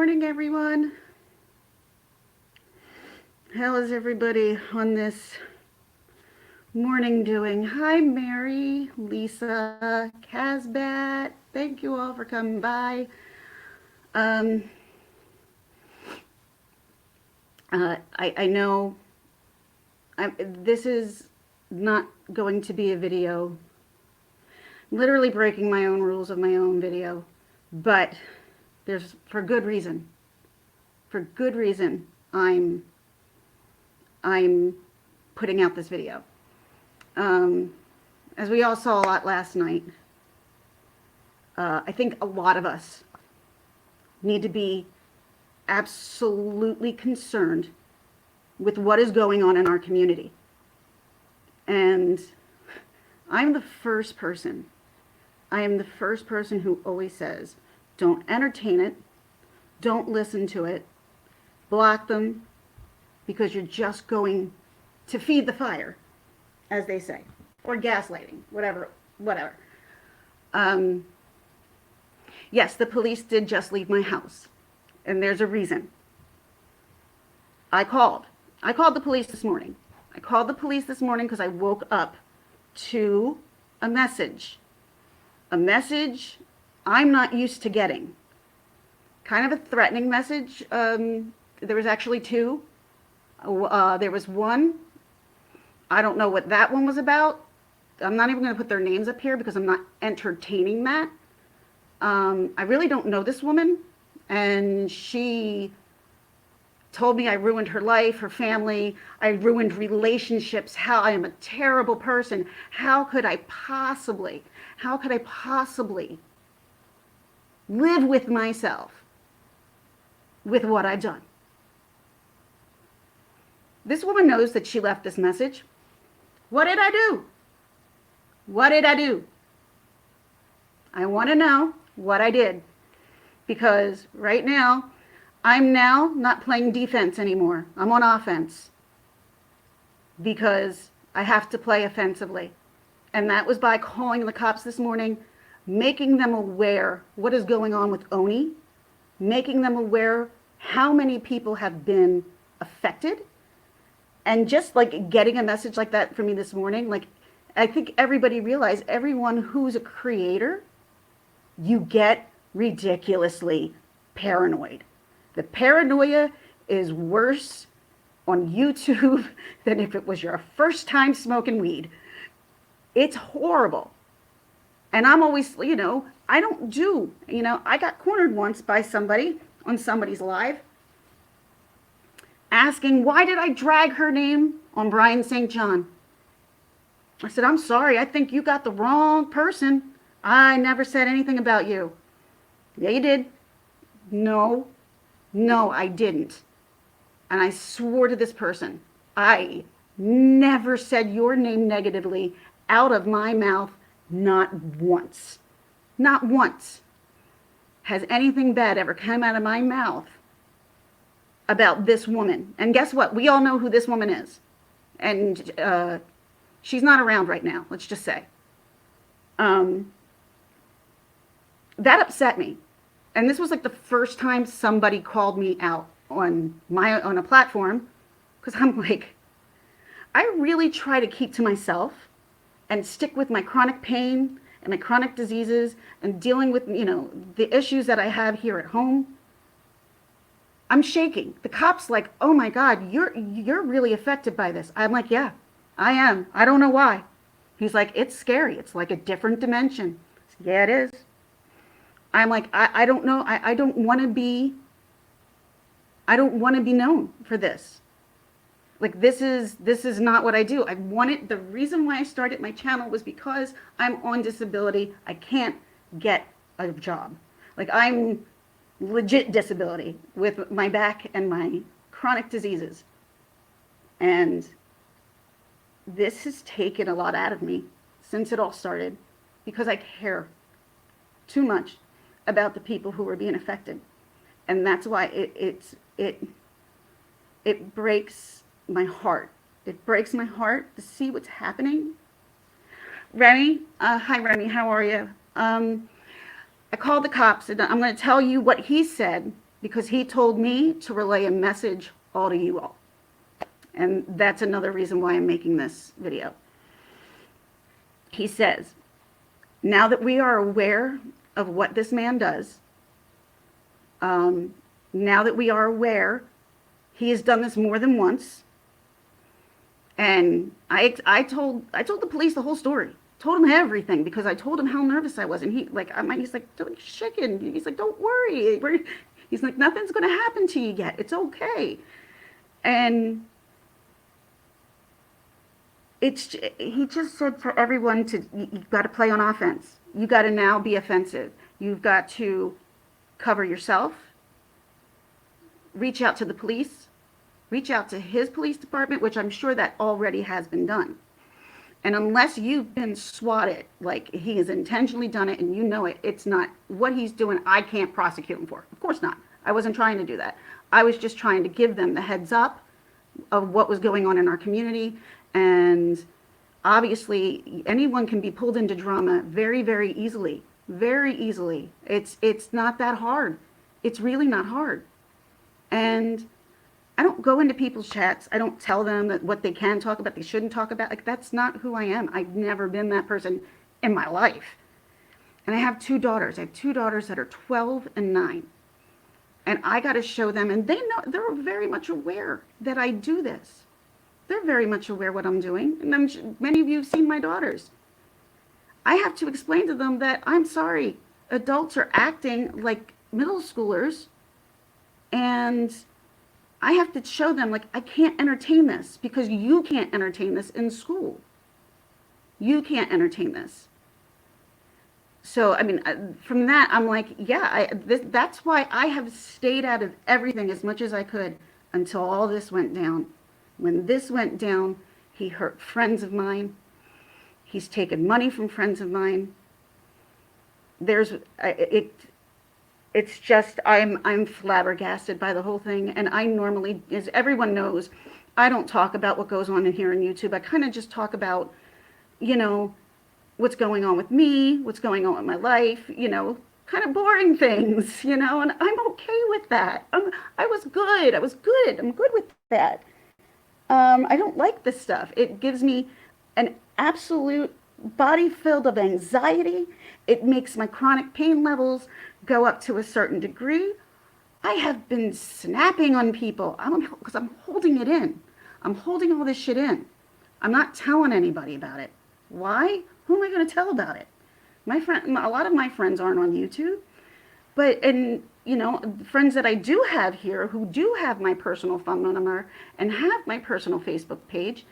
morning, everyone. How is everybody on this morning doing? Hi, Mary, Lisa, Casbat. Thank you all for coming by. Um, I know this is not going to be a video. Literally breaking my own rules of my own video, but there's for good reason. For good reason, I'm putting out this video. As we all saw a lot last night, I think a lot of us need to be absolutely concerned with what is going on in our community. And I am the first person who always says, don't entertain it, don't listen to it, block them, because you're just going to feed the fire, as they say, or gaslighting, whatever. Yes, the police did just leave my house, and there's a reason. I called the police this morning. Because I woke up to a message I'm not used to getting. Kind of a threatening message. There was actually two. There was one. I don't know what that one was about. I'm not even going to put their names up here because I'm not entertaining that. I really don't know this woman, and she told me I ruined her life, her family. I ruined relationships. How I am a terrible person. How could I possibly live with myself with what I've done? This woman knows that she left this message. What did I do? I want to know what I did, because right now, I'm now not playing defense anymore. I'm on offense because I have to play offensively. And that was by calling the cops this morning, making them aware what is going on with Oni, making them aware how many people have been affected. And just like getting a message like that from me this morning, like I think everybody realized, everyone who's a creator, you get ridiculously paranoid. The paranoia is worse on YouTube than if it was your first time smoking weed. It's horrible. And I'm always, I got cornered once by somebody on somebody's live asking, why did I drag her name on Brian St. John? I said, I'm sorry, I think you got the wrong person. I never said anything about you. Yeah, you did. No, I didn't. And I swore to this person, I never said your name negatively out of my mouth, not once. Not once has anything bad ever come out of my mouth about this woman. And guess what? We all know who this woman is. And she's not around right now, let's just say. That upset me. And this was like the first time somebody called me out on a platform, because I'm like, I really try to keep to myself and stick with my chronic pain and my chronic diseases and dealing with, the issues that I have here at home. I'm shaking. The cop's like, oh my God, you're really affected by this. I'm like, yeah, I am. I don't know why. He's like, it's scary. It's like a different dimension. Yeah, it is. I'm like, I don't know. I don't want to be known for this. Like, this is not what I do. The reason why I started my channel was because I'm on disability. I can't get a job. Like, I'm legit disability with my back and my chronic diseases. And this has taken a lot out of me since it all started, because I care too much about the people who are being affected. And that's why it breaks my heart. It breaks my heart to see what's happening. Remy, hi Remy, how are you? I called the cops, and I'm going to tell you what he said because he told me to relay a message all to you all. And that's another reason why I'm making this video. He says, now that we are aware of what this man does, now that we are aware he has done this more than once, and I told the police the whole story, told him everything, because I told him how nervous I was, and he's like, don't shaking. He's like, don't worry. He's like, nothing's going to happen to you yet. It's okay. And he just said for everyone to, you've got to play on offense. You got to now be offensive. You've got to cover yourself, reach out to the police, reach out to his police department, which I'm sure that already has been done. And unless you've been swatted, like he has intentionally done it and you know it, it's not what he's doing. I can't prosecute him for. Of course not. I wasn't trying to do that. I was just trying to give them the heads up of what was going on in our community. And obviously anyone can be pulled into drama very, very easily. Very easily. It's not that hard. It's really not hard. And I don't go into people's chats. I don't tell them that what they can talk about, they shouldn't talk about. Like, that's not who I am. I've never been that person in my life. And I have two daughters. I have two daughters that are 12 and 9. And I got to show them, and they know, they're very much aware that I do this. They're very much aware what I'm doing. And many of you have seen my daughters. I have to explain to them that I'm sorry, adults are acting like middle schoolers, and I have to show them, like, I can't entertain this because you can't entertain this in school. You can't entertain this. So, I mean, from that, I'm like, yeah, that's why I have stayed out of everything as much as I could until all this went down. When this went down, he hurt friends of mine. He's taken money from friends of mine. It's just, I'm flabbergasted by the whole thing. And I normally, as everyone knows, I don't talk about what goes on in here on YouTube. I kind of just talk about, you know, what's going on with me, what's going on with my life, you know, kind of boring things, you know, and I'm okay with that. I was good. I'm good with that. I don't like this stuff. It gives me an absolute body filled of anxiety. It makes my chronic pain levels go up to a certain degree. I have been snapping on people because I'm holding it in. I'm holding all this shit in. I'm not telling anybody about it. Why? Who am I going to tell about it? A lot of my friends aren't on YouTube, and you know, friends that I do have here who do have my personal phone number and have my personal Facebook page,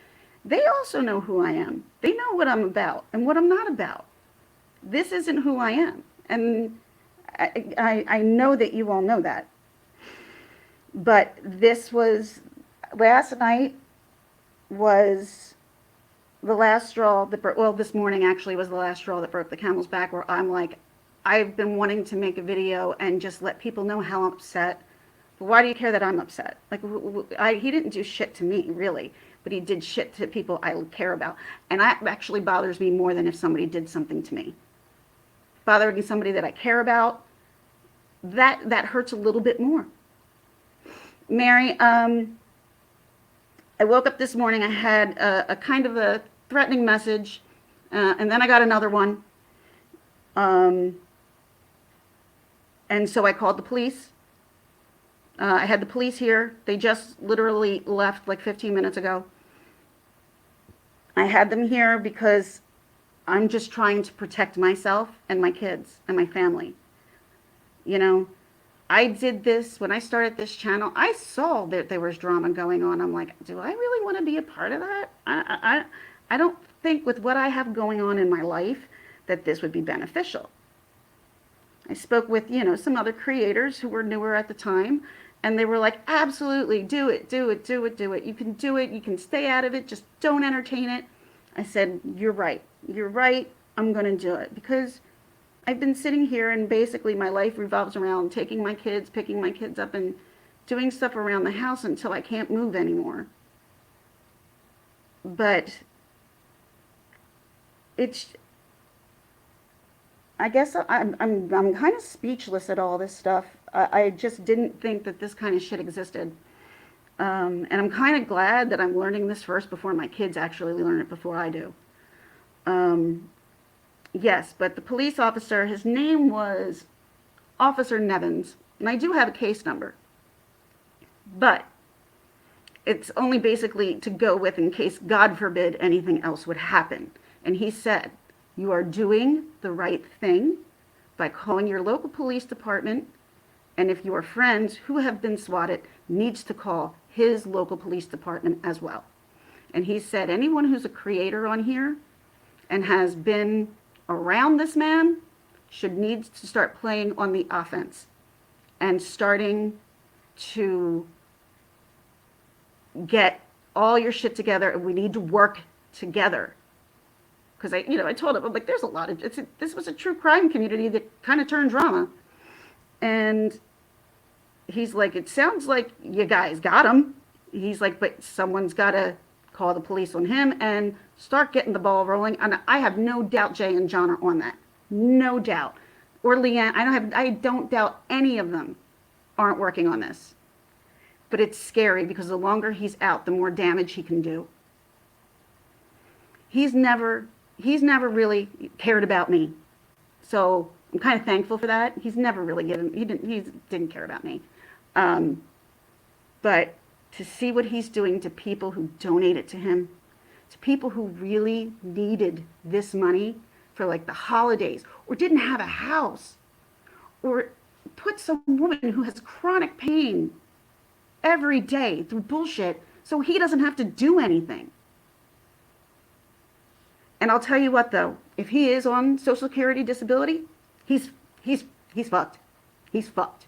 they also know who I am. They know what I'm about and what I'm not about. This isn't who I am. And I know that you all know that. But last night was the last straw that broke, well, this morning actually was the last straw that broke the camel's back, where I'm like, I've been wanting to make a video and just let people know how I'm upset. But why do you care that I'm upset? Like, he didn't do shit to me, really, but he did shit to people I care about. And that actually bothers me more than if somebody did something to me. Bothering somebody that I care about, that hurts a little bit more. Mary, I woke up this morning, I had a kind of a threatening message, and then I got another one. And so I called the police. I had the police here. They just literally left like 15 minutes ago. I had them here because I'm just trying to protect myself and my kids and my family. You know, I did this when I started this channel. I saw that there was drama going on. I'm like, do I really want to be a part of that? I don't think with what I have going on in my life that this would be beneficial. I spoke with, you know, some other creators who were newer at the time, and they were like, absolutely, do it, do it, do it, do it. You can do it. You can stay out of it. Just don't entertain it. I said, you're right. You're right. I'm going to do it, because I've been sitting here and basically my life revolves around taking my kids, picking my kids up, and doing stuff around the house until I can't move anymore. But I guess I'm kind of speechless at all this stuff. I just didn't think that this kind of shit existed. And I'm kind of glad that I'm learning this first before my kids actually learn it before I do. Yes, but the police officer, his name was Officer Nevins, and I do have a case number. But it's only basically to go with in case, God forbid, anything else would happen. And he said, you are doing the right thing by calling your local police department, and if your friends who have been swatted needs to call his local police department as well. And he said anyone who's a creator on here and has been around this man should need to start playing on the offense and starting to get all your shit together, and we need to work together. Because I told him, I'm like, there's a lot of, this was a true crime community that kind of turned drama. And he's like, it sounds like you guys got him. He's like, but someone's got to call the police on him and start getting the ball rolling. And I have no doubt Jay and John are on that. No doubt. Or Leanne, I don't doubt any of them aren't working on this. But it's scary because the longer he's out, the more damage he can do. He's never really cared about me. So I'm kind of thankful for that. He's never really he didn't care about me. But to see what he's doing to people who donated to him, to people who really needed this money for like the holidays, or didn't have a house, or put some woman who has chronic pain every day through bullshit so he doesn't have to do anything. And I'll tell you what though, if he is on Social Security disability, he's fucked. He's fucked.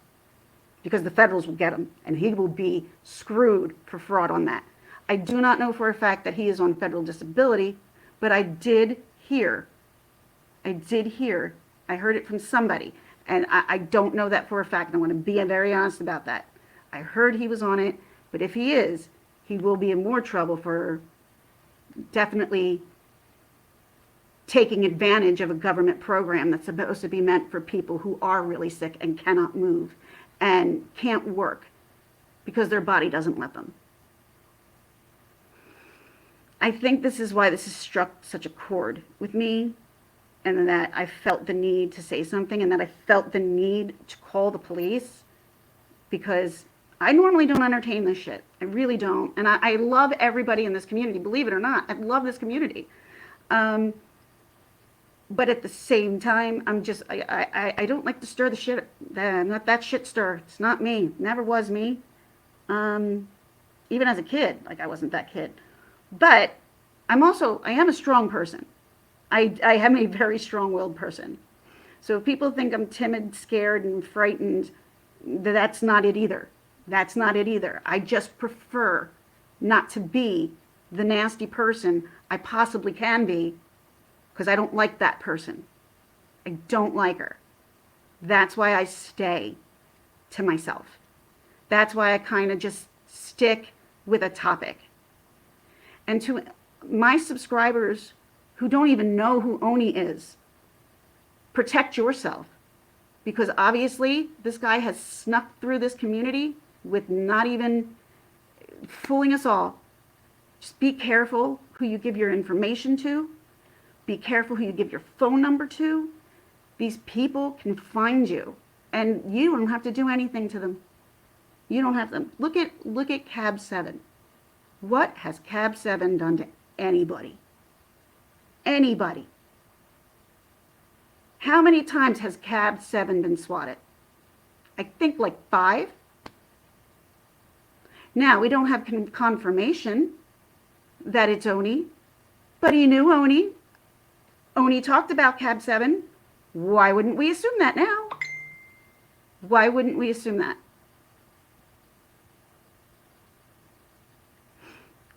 Because the federals will get him and he will be screwed for fraud on that. I do not know for a fact that he is on federal disability, but I did hear, I heard it from somebody, and I don't know that for a fact. I want to be very honest about that. I heard he was on it, but if he is, he will be in more trouble for definitely taking advantage of a government program that's supposed to be meant for people who are really sick and cannot move and can't work because their body doesn't let them. I think this is why this has struck such a chord with me, and that I felt the need to say something, and that I felt the need to call the police, because I normally don't entertain this shit. I really don't. And I love everybody in this community, believe it or not. I love this community. But at the same time, I don't like to stir the shit. I'm not that shit stir. It's not me. Never was me. Even as a kid, like I wasn't that kid. But I am a strong person. I am a very strong-willed person. So if people think I'm timid, scared, and frightened, that's not it either. That's not it either. I just prefer not to be the nasty person I possibly can be, because I don't like that person. I don't like her. That's why I stay to myself. That's why I kind of just stick with a topic. And to my subscribers who don't even know who Oni is, protect yourself. Because obviously this guy has snuck through this community with not even fooling us all. Just be careful who you give your information to. Be careful who you give your phone number to. These people can find you, and you don't have to do anything to them. You don't have to. Look at Cab 7. What has Cab 7 done to anybody? Anybody? How many times has Cab 7 been swatted? I think like 5. Now, we don't have confirmation that it's Oni, but he knew Oni. Oni talked about Cab 7. Why wouldn't we assume that now? Why wouldn't we assume that?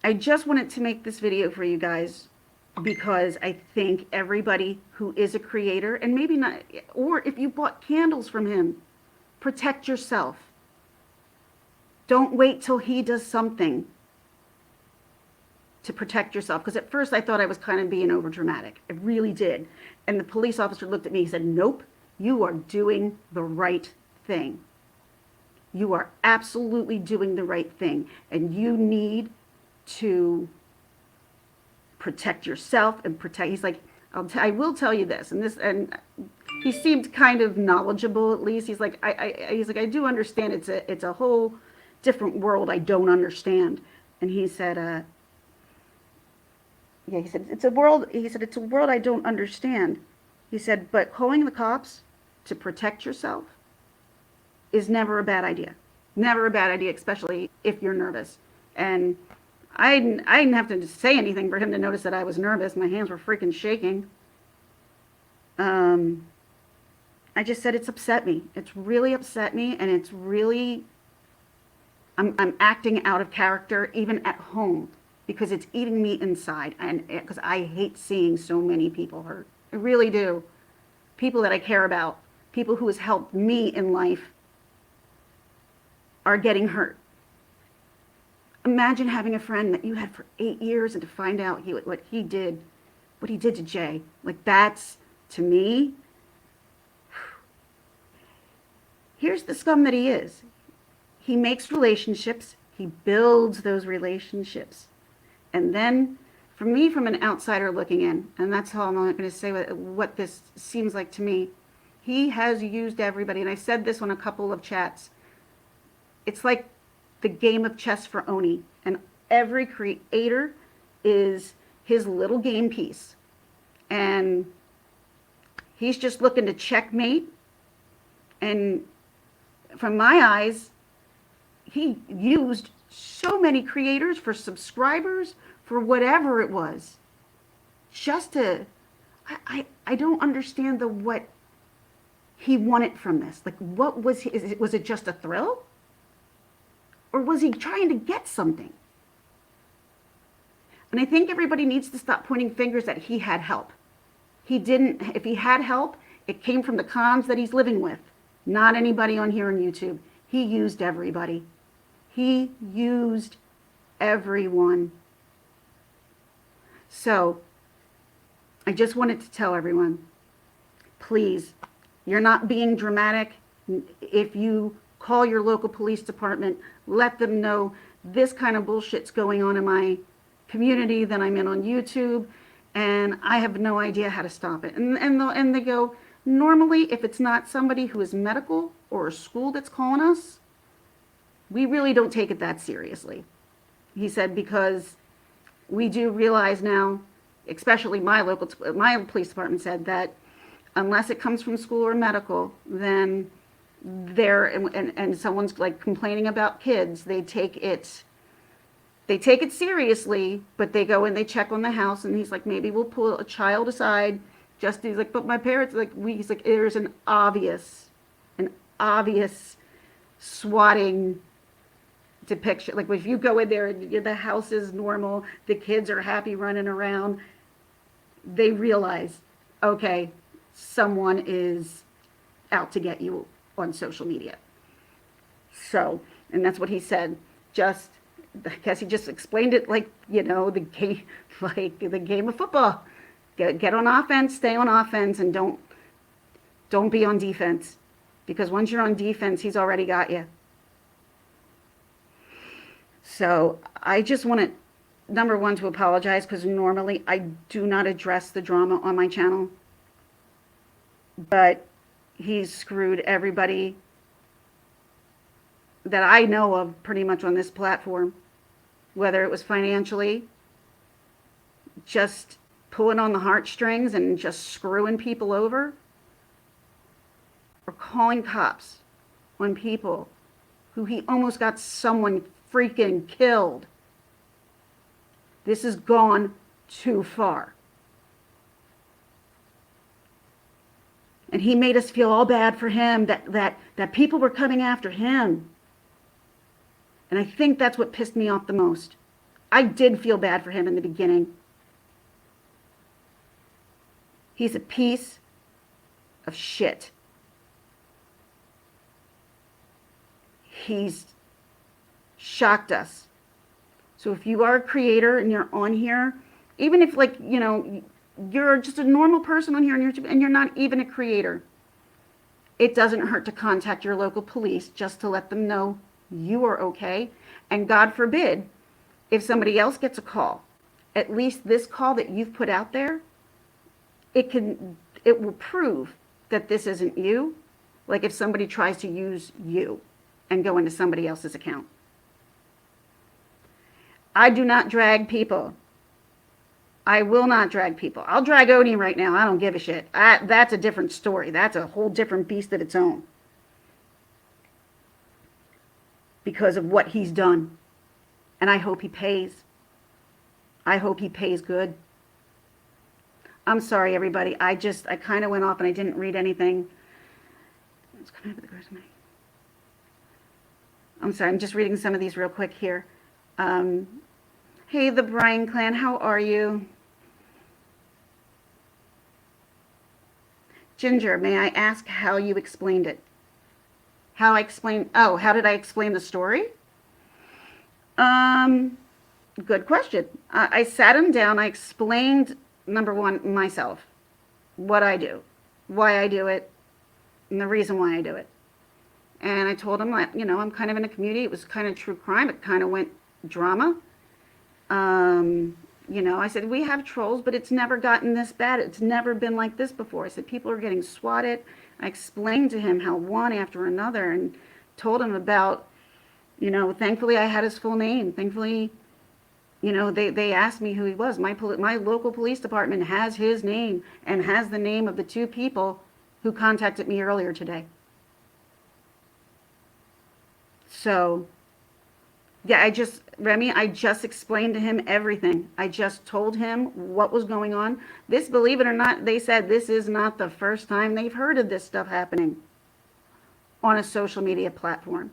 I just wanted to make this video for you guys because I think everybody who is a creator, and maybe not, or if you bought candles from him, protect yourself. Don't wait till he does something to protect yourself. Because at first I thought I was kind of being over dramatic. I really did. And the police officer looked at me and said, nope, you are doing the right thing. You are absolutely doing the right thing, and you need to protect yourself and protect. He's like, I will tell you this, and he seemed kind of knowledgeable at least. He's like, he's like, I do understand. It's a whole different world I don't understand. And he said, yeah, he said it's a world. He said it's a world I don't understand. He said, but calling the cops to protect yourself is never a bad idea. Never a bad idea, especially if you're nervous. And I didn't have to say anything for him to notice that I was nervous. My hands were freaking shaking. I just said it's upset me. It's really upset me, and it's really, I'm acting out of character even at home because it's eating me inside, and because I hate seeing so many people hurt. I really do. People that I care about, people who has helped me in life are getting hurt. Imagine having a friend that you had for 8 years and to find out what he did to Jay. Like, that's, to me, here's the scum that he is. He makes relationships. He builds those relationships. And then, for me, from an outsider looking in, and that's how I'm not going to say what this seems like to me, he has used everybody. And I said this on a couple of chats. It's like the game of chess for Oni. And every creator is his little game piece. And he's just looking to checkmate. And from my eyes, he used so many creators for subscribers, for whatever it was. Just to, I don't understand what he wanted from this. Like, what was was it just a thrill? Or was he trying to get something? And I think everybody needs to stop pointing fingers that he had help. He didn't. If he had help, it came from the cons that he's living with, not anybody on here on YouTube. He used everybody. He used everyone. So I just wanted to tell everyone, please, you're not being dramatic. If you call your local police department, let them know this kind of bullshit's going on in my community that I'm in on YouTube, and I have no idea how to stop it. And they go, normally, if it's not somebody who is medical or a school that's calling us, we really don't take it that seriously. He said, because we do realize now, especially my police department said that unless it comes from school or medical, then and someone's like complaining about kids, they take it seriously, but they go and they check on the house, and he's like, maybe we'll pull a child aside. Just, he's like, but my parents, like, he's like, there's an obvious swatting depiction. Like, if you go in there and the house is normal, the kids are happy running around, they realize, okay, someone is out to get you on social media. So, and that's what he said. I guess he just explained it like, the game, like the game of football. Get on offense, stay on offense, and don't be on defense. Because once you're on defense, he's already got you. So I just wanted, number one, to apologize, because normally I do not address the drama on my channel. But he's screwed everybody that I know of pretty much on this platform, whether it was financially, just pulling on the heartstrings and just screwing people over, or calling cops on people who he almost got someone freaking killed. This has gone too far. And he made us feel all bad for him, that people were coming after him. And I think that's what pissed me off the most. I did feel bad for him in the beginning. He's a piece of shit. He's shocked us. So if you are a creator and you're on here, even if you're just a normal person on here on YouTube and you're not even a creator, it doesn't hurt to contact your local police just to let them know you are okay. And God forbid, if somebody else gets a call, at least this call that you've put out there, it will prove that this isn't you. Like if somebody tries to use you and go into somebody else's account. I do not drag people. I will not drag people. I'll drag Odie right now. I don't give a shit. That's a different story. That's a whole different beast of its own. Because of what he's done. And I hope he pays. I hope he pays good. I'm sorry, everybody. I kind of went off and I didn't read anything. I'm sorry. I'm just reading some of these real quick here. Hey, the Bryan clan, how are you? Ginger, may I ask how you explained it? How did I explain the story? Good question. I sat him down. I explained, number one, myself, what I do, why I do it, and the reason why I do it. And I told him that, I'm kind of in a community. It was kind of true crime. It kind of went drama. I said, we have trolls, but it's never gotten this bad. It's never been like this before. I said, people are getting swatted. I explained to him how one after another and told him about, thankfully I had his full name. Thankfully, they asked me who he was. My local police department has his name and has the name of the two people who contacted me earlier today. So, yeah, I just explained to him everything. I just told him what was going on. This, believe it or not, they said this is not the first time they've heard of this stuff happening on a social media platform.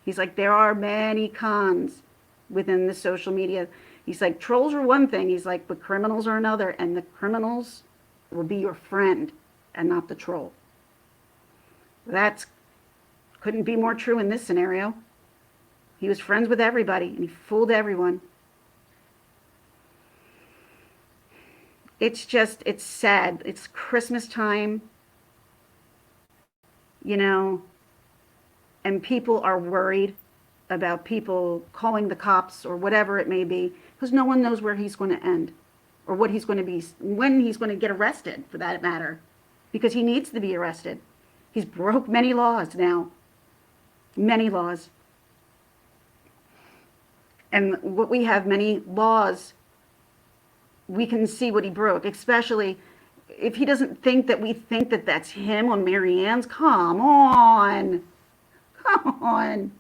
He's like, there are many cons within the social media. He's like, trolls are one thing. He's like, but criminals are another. And the criminals will be your friend and not the troll. That couldn't be more true in this scenario. He was friends with everybody, and he fooled everyone. It's sad. It's Christmas time, and people are worried about people calling the cops or whatever it may be, because no one knows where he's going to end or what he's going to be, when he's going to get arrested, for that matter, because he needs to be arrested. He's broke many laws now, many laws. And what we have many laws, we can see what he broke, especially if he doesn't think that we think that that's him on Marianne's. Come on. Come on.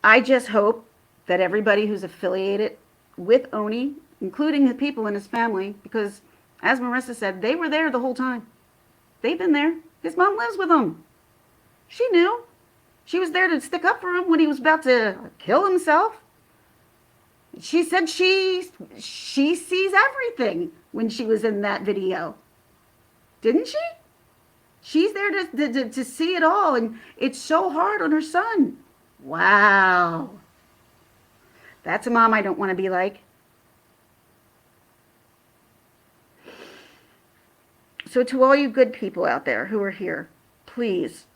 I just hope that everybody who's affiliated with Oni, including the people in his family, because as Marissa said, they were there the whole time. They've been there. His mom lives with him. She knew. She was there to stick up for him when he was about to kill himself. She said she sees everything when she was in that video. Didn't she? She's there to see it all, and it's so hard on her son. Wow. That's a mom I don't want to be like. So to all you good people out there who are here, please,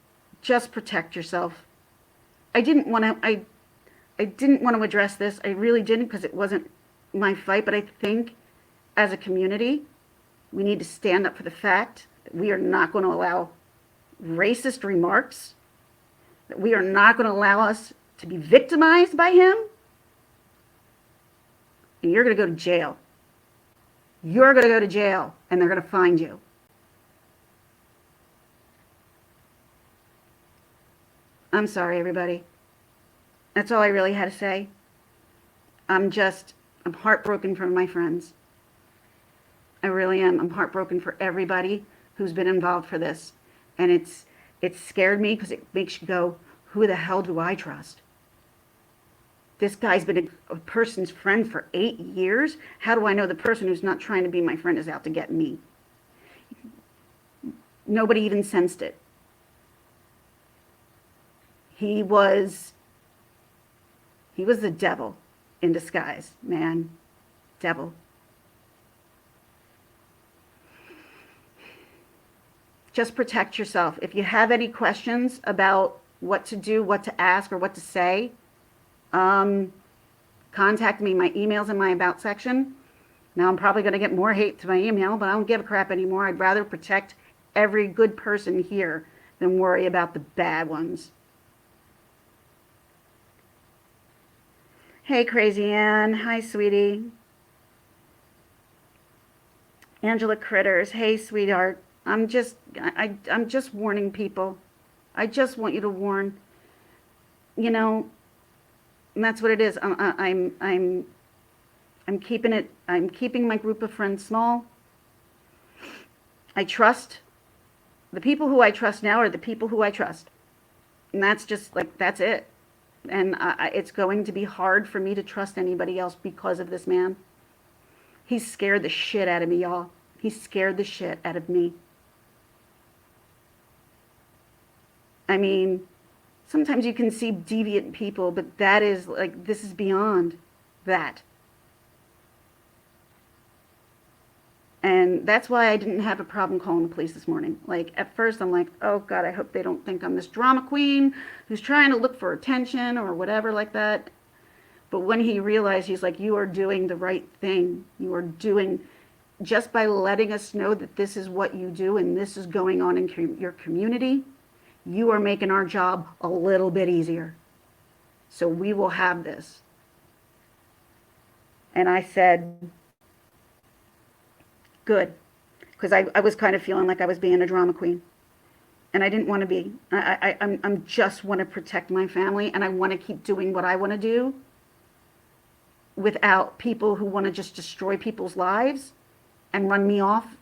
just protect yourself. I didn't want to address this. I really didn't, because it wasn't my fight. But I think as a community, we need to stand up for the fact that we are not going to allow racist remarks, that we are not going to allow us to be victimized by him. And you're going to go to jail. You're going to go to jail, and they're going to find you. I'm sorry, everybody. That's all I really had to say. I'm heartbroken for my friends. I really am. I'm heartbroken for everybody who's been involved for this. And it scared me because it makes you go, who the hell do I trust? This guy's been a person's friend for 8 years. How do I know the person who's not trying to be my friend is out to get me? Nobody even sensed it. He was the devil in disguise, man. Devil. just protect yourself. If you have any questions about what to do, what to ask, or what to say, contact me. My email's in my about section. Now I'm probably going to get more hate to my email, but I don't give a crap anymore. I'd rather protect every good person here than worry about the bad ones. Hey, Crazy Ann. Hi, sweetie. Angela Critters. Hey, sweetheart. I'm just warning people. I just want you to warn. You know, and that's what it is. I'm keeping it. I'm keeping my group of friends small. I trust the people who I trust now are the people who I trust, and that's just like that's it. And it's going to be hard for me to trust anybody else because of this man. He's scared the shit out of me, y'all. He scared the shit out of me. I mean, sometimes you can see deviant people, but that is like, this is beyond that. And that's why I didn't have a problem calling the police this morning. Like, at first I'm like, oh God, I hope they don't think I'm this drama queen who's trying to look for attention or whatever like that. But when he realized, he's like, you are doing the right thing. You are doing, just by letting us know that this is what you do and this is going on in your community, you are making our job a little bit easier. So we will have this. And I said, good. Because I was kind of feeling like I was being a drama queen. And I didn't want to be. I'm just want to protect my family, and I want to keep doing what I want to do without people who want to just destroy people's lives and run me off.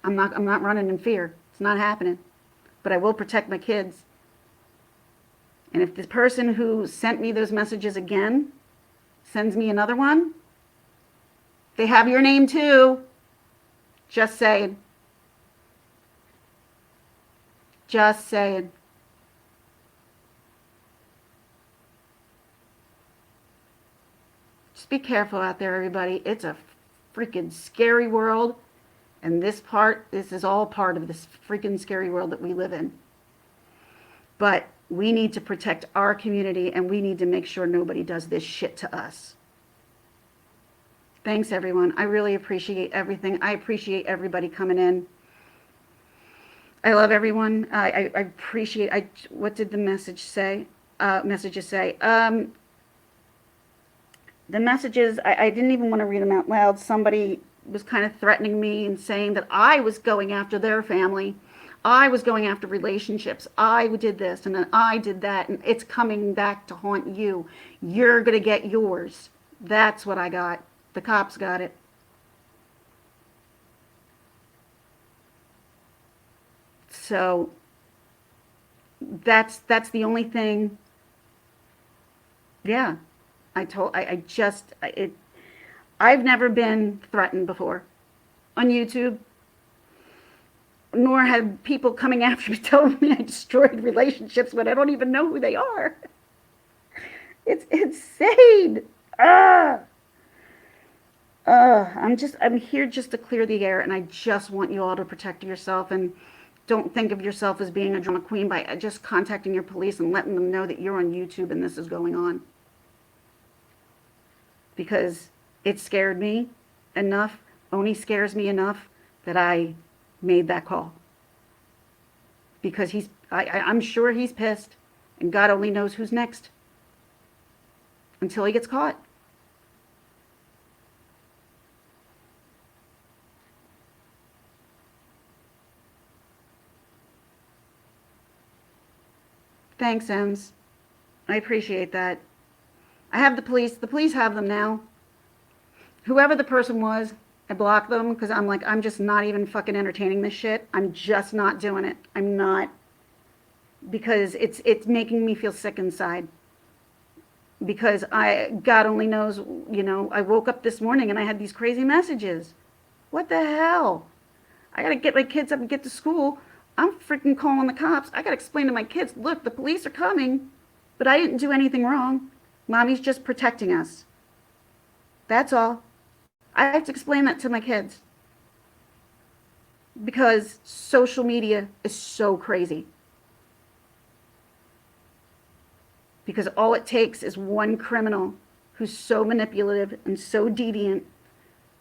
I'm not running in fear. It's not happening. But I will protect my kids. And if the person who sent me those messages again sends me another one, they have your name too. Just saying. Just saying. Just be careful out there, everybody. It's a freaking scary world. And this is all part of this freaking scary world that we live in. But we need to protect our community, and we need to make sure nobody does this shit to us. Thanks, everyone. I really appreciate everything. I appreciate everybody coming in. I love everyone. I appreciate, what did the message say? Messages say? The messages, I didn't even want to read them out loud. Somebody was kind of threatening me and saying that I was going after their family. I was going after relationships. I did this and then I did that, and it's coming back to haunt you. You're going to get yours. That's what I got. The cops got it. So that's the only thing. Yeah. I've never been threatened before on YouTube, nor have people coming after me telling me I destroyed relationships when I don't even know who they are. It's insane. I'm here just to clear the air, and I just want you all to protect yourself, and don't think of yourself as being a drama queen by just contacting your police and letting them know that you're on YouTube and this is going on. Because it scared me enough, Oni scares me enough that I made that call. Because I'm sure he's pissed, and God only knows who's next until he gets caught. Thanks, Ems. I appreciate that. I have the police. The police have them now. Whoever the person was, I blocked them because I'm just not even fucking entertaining this shit. I'm just not doing it. I'm not. Because it's making me feel sick inside. Because God only knows, I woke up this morning and I had these crazy messages. What the hell? I got to get my kids up and get to school. I'm freaking calling the cops. I got to explain to my kids, look, the police are coming, but I didn't do anything wrong. Mommy's just protecting us. That's all. I have to explain that to my kids. because social media is so crazy. Because all it takes is one criminal who's so manipulative and so deviant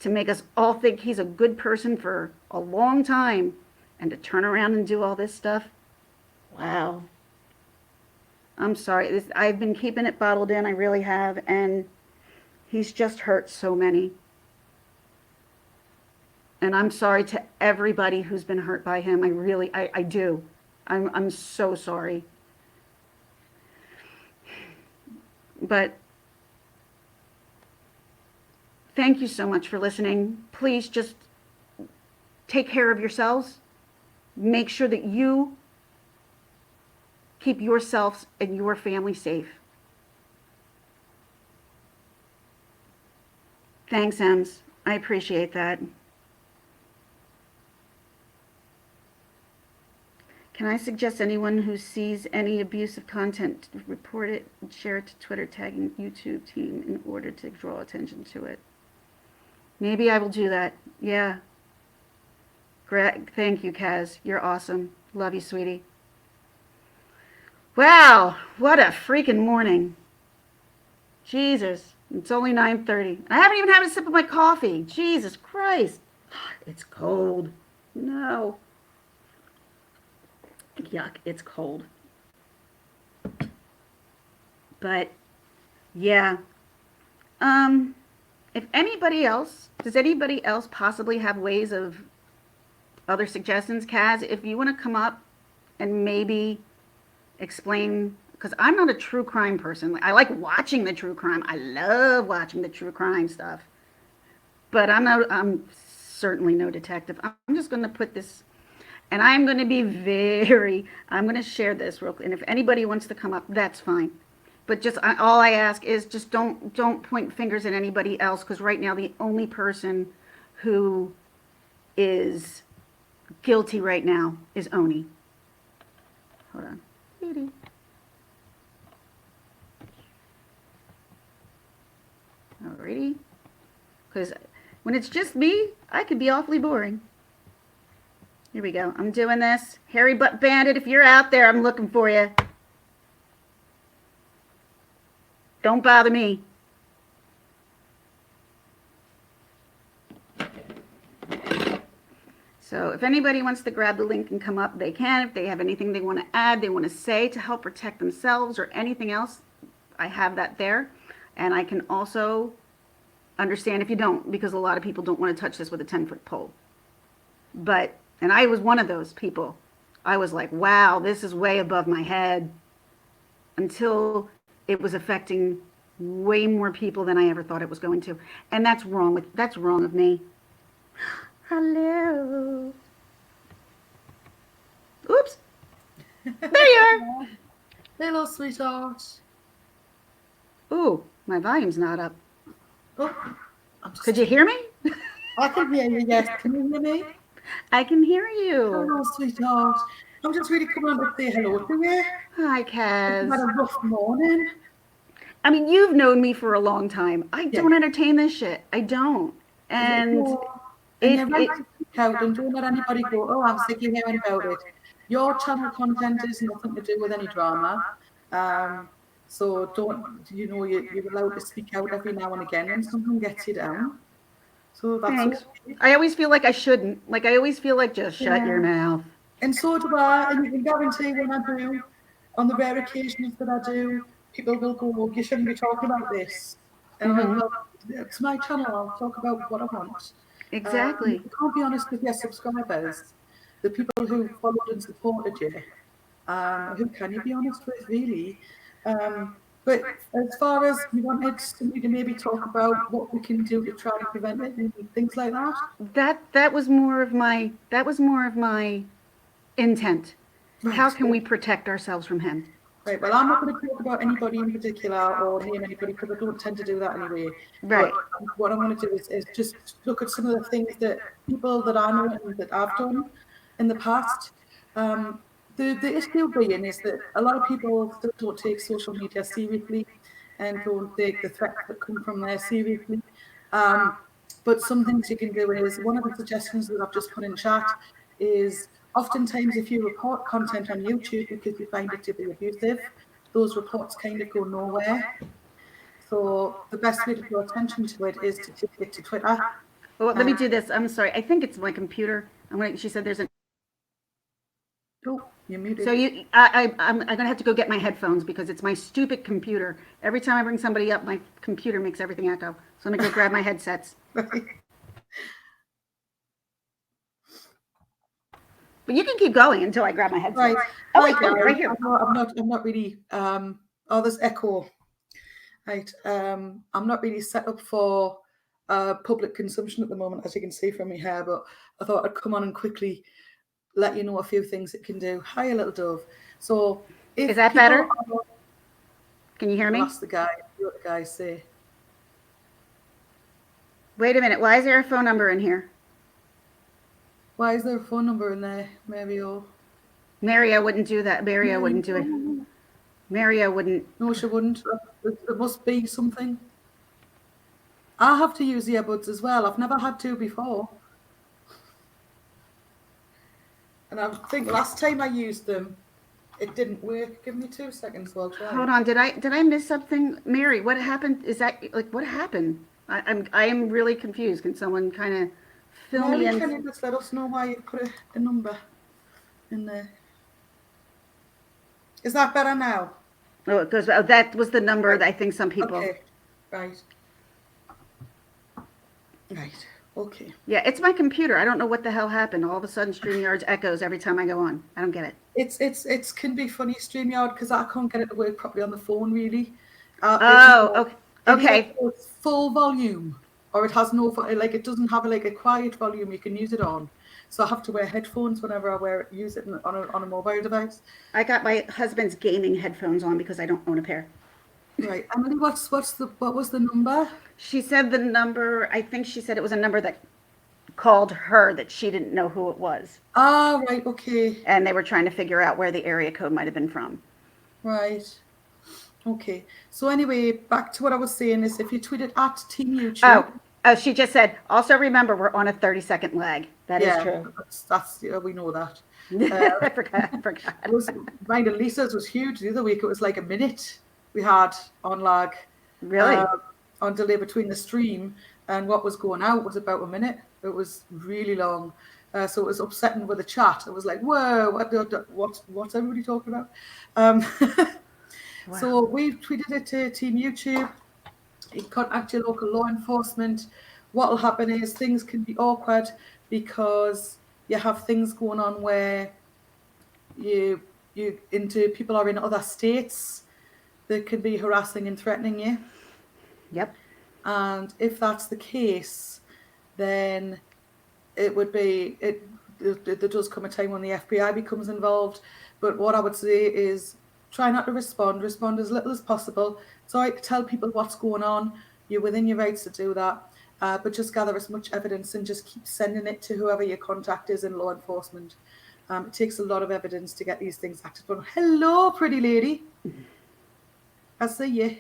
to make us all think he's a good person for a long time and to turn around and do all this stuff. Wow. I'm sorry. I've been keeping it bottled in. I really have. And he's just hurt so many. And I'm sorry to everybody who's been hurt by him. I do. I'm so sorry. But thank you so much for listening. Please just take care of yourselves. Make sure that you keep yourselves and your family safe. Thanks, Ems. I appreciate that. Can I suggest anyone who sees any abusive content to report it and share it to Twitter, tagging YouTube team in order to draw attention to it? Maybe I will do that. Yeah. Thank you, Kaz. You're awesome. Love you, sweetie. Wow, what a freaking morning. Jesus, it's only 9:30. I haven't even had a sip of my coffee. Jesus Christ. It's cold. No. Yuck, it's cold. But, yeah. If anybody else, does anybody else possibly have ways of other suggestions? Kaz, if you want to come up and maybe explain, because I'm not a true crime person. I like watching the true crime. I love watching the true crime stuff. But I'm certainly no detective. I'm just going to put this, and I'm going to be I'm going to share this real quick. And if anybody wants to come up, that's fine. But just all I ask is just don't point fingers at anybody else, because right now the only person who is guilty right now is Oni. Hold on. Alrighty. Because when it's just me, I could be awfully boring. Here we go. I'm doing this. Hairy Butt Bandit, if you're out there, I'm looking for you. Don't bother me. So if anybody wants to grab the link and come up, they can. If they have anything they want to add, they want to say to help protect themselves or anything else, I have that there. And I can also understand if you don't, because a lot of people don't want to touch this with a 10-foot pole. But, and I was one of those people. I was like, wow, this is way above my head, until it was affecting way more people than I ever thought it was going to. And that's wrong of me. Hello. Oops. There you are. Hello, sweetheart. Ooh, my volume's not up. Oh, Could you hear me? I can hear you, yes. Can you hear me? I can hear you. Hello, sweetheart. I'm just really coming to say hello to you. Hi, I've Kaz. had a rough morning. I mean, you've known me for a long time. I don't entertain this shit. I don't. And you're right to speak out and don't let anybody go, oh, I'm sick of hearing about it. Your channel content is nothing to do with any drama. So don't, you're allowed to speak out every now and again when something gets you down. So that's thanks. okay. I always feel like I shouldn't. Like, I always feel like, just shut your mouth. And so do I, and you can guarantee when I do, on the rare occasions that I do, people will go, you shouldn't be talking about this. And I'm like, well, it's my channel, I'll talk about what I want. Exactly. You can't be honest with your subscribers, the people who followed and supported you. Who can you be honest with, really? But as far as you wanted somebody to maybe talk about what we can do to try to prevent it and things like that. That was more of my intent. Right. How can we protect ourselves from him? Right, well, I'm not going to talk about anybody in particular or name anybody, because I don't tend to do that anyway. Right. But what I want to do is just look at some of the things that people that I know and that I've done in the past. The issue being is that a lot of people still don't take social media seriously and don't take the threats that come from there seriously. But some things you can do is, one of the suggestions that I've just put in chat is oftentimes if you report content on YouTube because you find it to be abusive, those reports kind of go nowhere. So the best way to draw attention to it is to take it to Twitter. Well, let me do this. I'm sorry. I think it's my computer. She said there's an. Oh, you're muted. So I'm gonna have to go get my headphones because it's my stupid computer. Every time I bring somebody up, my computer makes everything echo. So I'm gonna go grab my headsets. But you can keep going until I grab my headset. Right. Oh, wait, right here. I'm not really. Oh, there's echo. Right. I'm not really set up for public consumption at the moment, as you can see from my hair. But I thought I'd come on and quickly let you know a few things it can do. Hiya, little dove. So, is that better? Can you hear me? Ask the guy. What the guys say. Wait a minute. Why is there a phone number in here? Why is there a phone number in there, Mario? Maria wouldn't do that. Maria wouldn't do it. Maria wouldn't. No, she wouldn't. There must be something. I have to use earbuds as well. I've never had to before. And I think last time I used them, it didn't work. Give me 2 seconds while I try. Hold on. Did I miss something? Mary, what happened? Is that like what happened? I am really confused. Can someone kind of fill me in? Can you just let us know why you put a number in there? Is that better now? Oh, it goes. Oh, that was the number that I think some people. Okay. Right. Right. Okay. Yeah, it's my computer. I don't know what the hell happened. All of a sudden, StreamYard echoes every time I go on. I don't get it. It can be funny, StreamYard, because I can't get it to work properly on the phone, really. Okay. Okay. It's full volume, or it has no, like it doesn't have a quiet volume you can use it on. So I have to wear headphones whenever I use it on a mobile device. I got my husband's gaming headphones on because I don't own a pair. Right, Emily, what was the number? She said the number. I think she said it was a number that called her that she didn't know who it was. Ah, right, okay. And they were trying to figure out where the area code might have been from. Right. Okay. So anyway, back to what I was saying is if you tweet it at Team YouTube. Oh, she just said, also remember we're on a 30-second lag. That is true. That's we know that. I forgot. Mine and Lisa's was huge. The other week it was like a minute we had on lag. Really? On delay between the stream and what was going out was about a minute. It was really long. So it was upsetting with the chat. It was like, whoa, what's everybody talking about? Wow. So we've tweeted it to Team YouTube. You contact your local law enforcement. What will happen is things can be awkward because you have things going on where people are in other states that could be harassing and threatening you. Yep. And if that's the case, then it would be there does come a time when the FBI becomes involved. But what I would say is try not to respond as little as possible. It's all right to tell people what's going on. You're within your rights to do that. But just gather as much evidence and just keep sending it to whoever your contact is in law enforcement. It takes a lot of evidence to get these things acted upon. Hello, pretty lady. I see you.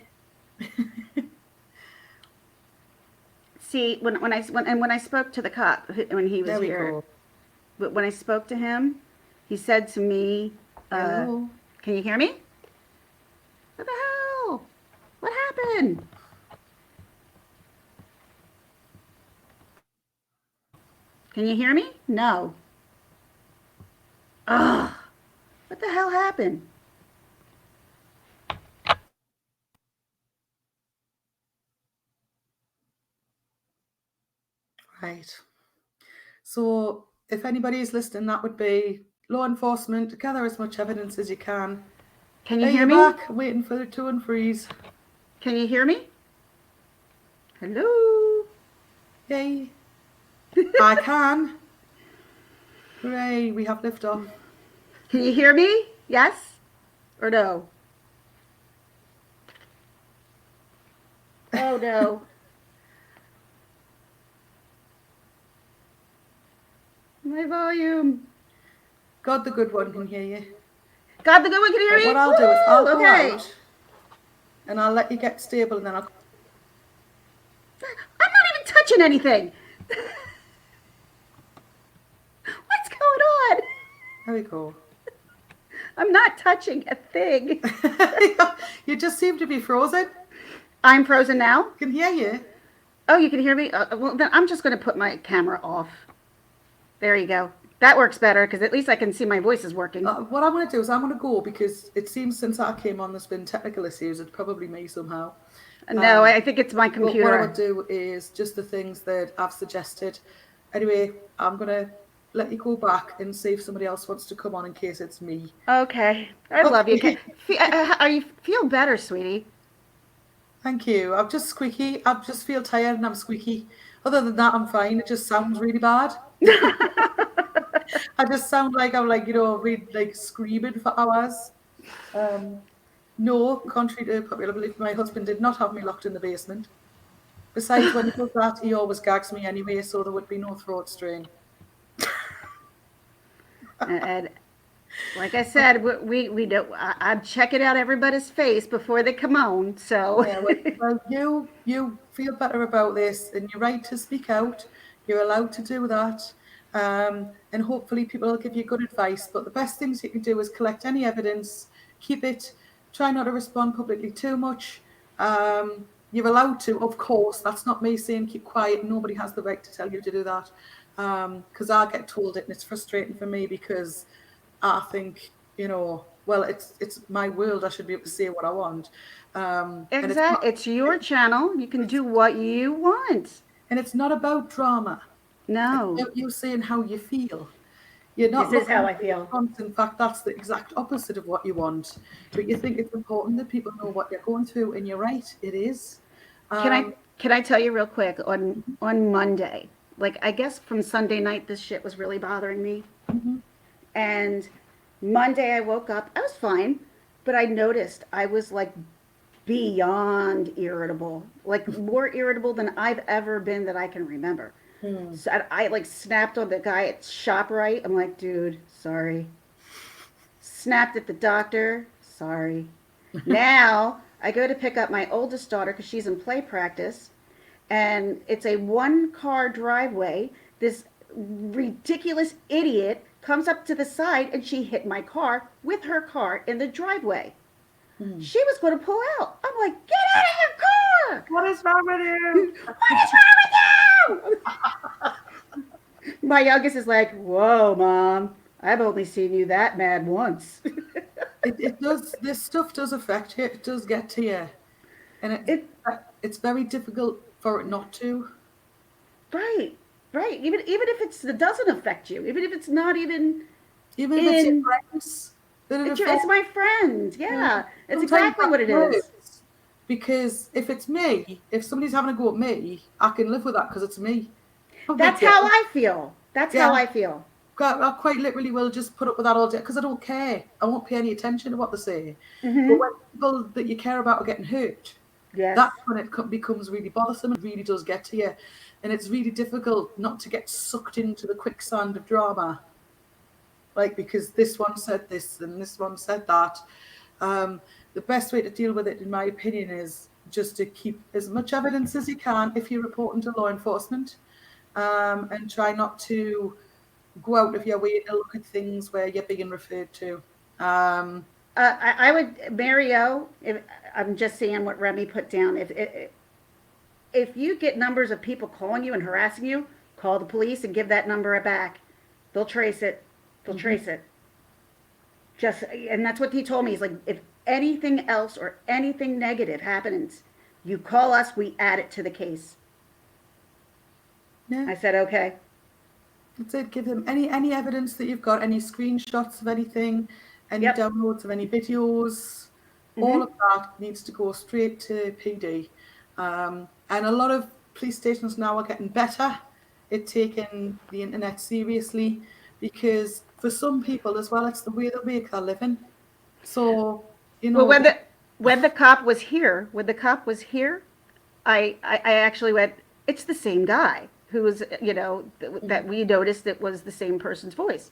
See, when I spoke to the cop when he was here, but when I spoke to him, he said to me, Hello. "Can you hear me? What the hell? What happened?" Can you hear me? No. Ugh. What the hell happened? Right. So if anybody is listening, that would be law enforcement. Gather as much evidence as you can. Can you hear me? Back, waiting for the to unfreeze. Can you hear me? Hello? Yay. I can. Hooray, we have liftoff. Can you hear me? Yes or no? Oh, no. My volume. God, the good one can hear you. God, the good one can hear me? What I'll do is I'll go okay. out and I'll let you get stable and then I'll... I'm not even touching anything. What's going There we go. I'm not touching a thing. You just seem to be frozen. I'm frozen now. I can hear you. Oh, you can hear me? Well, then I'm just going to put my camera off. There you go. That works better because at least I can see my voice is working. What I'm going to do is I'm going to go because it seems since I came on, there's been technical issues. It's probably me somehow. No, I think it's my computer. What I would do is just the things that I've suggested. Anyway, I'm going to let you go back and see if somebody else wants to come on in case it's me. Okay. I love you. Are you feel better, sweetie? Thank you. I'm just squeaky. I just feel tired and I'm squeaky. Other than that, I'm fine. It just sounds really bad. I just sound like I'm really screaming for hours. No, contrary to popular belief, my husband did not have me locked in the basement. Besides, when he does that, he always gags me anyway, so there would be no throat strain. And like I said, we don't. I'm checking out everybody's face before they come on. So Yeah, well, you feel better about this, and you're right to speak out. You're allowed to do that, and hopefully people will give you good advice. But the best things you can do is collect any evidence, keep it, try not to respond publicly too much. You're allowed to, of course. That's not me saying keep quiet. Nobody has the right to tell you to do that, because I get told it, and it's frustrating for me because I think, well, it's my world. I should be able to say what I want. exactly, it's your channel. You can do what you want. And it's not about drama. No, It's about you saying how you feel. You're not this is how looking I feel. for response. In fact, that's the exact opposite of what you want. But you think it's important that people know what you're going through, and you're right, it is. Can I tell you real quick on Monday? Like I guess from Sunday night, this shit was really bothering me. And Monday I woke up, I was fine, but I noticed I was like beyond irritable, like more irritable than I've ever been that I can remember. So I like snapped on the guy at ShopRite. I'm like, dude, sorry. Snapped at the doctor, sorry. Now I go to pick up my oldest daughter because she's in play practice, and it's a 1-car driveway. This ridiculous idiot comes up to the side and she hit my car with her car in the driveway. She was going to pull out. I'm like, get out of your car! What is wrong with you? What is wrong with you? My youngest is like, whoa, Mom, I've only seen you that mad once. It does. This stuff does affect you. It does get to you, and it's very difficult for it not to. Right. Even if it doesn't affect you, even if it's not even if it's your friends. It's my friend. Yeah. It's Sometimes exactly what it is. Because if it's me, if somebody's having a go at me, I can live with that because it's me. That's how I feel. That's how I feel. I quite literally will just put up with that all day because I don't care. I won't pay any attention to what they say. But when people that you care about are getting hurt, that's when it becomes really bothersome and really does get to you. And it's really difficult not to get sucked into the quicksand of drama. Like, because this one said this and this one said that. The best way to deal with it, in my opinion, is just to keep as much evidence as you can if you're reporting to law enforcement, and try not to go out of your way to look at things where you're being referred to. I would, Mario, I'm just seeing what Remy put down. If you get numbers of people calling you and harassing you, call the police and give that number back. They'll trace it. Trace it. And that's what he told me. He's like, if anything else or anything negative happens, you call us, we add it to the case. Yeah. I said, okay. That's it. Give them any evidence that you've got, any screenshots of anything, any downloads of any videos. All of that needs to go straight to PD. And a lot of police stations now are getting better at taking the internet seriously, because for some people as well, it's the way they make their living. So, Well, when the cop was here, I actually went, it's the same guy who was, that we noticed it was the same person's voice.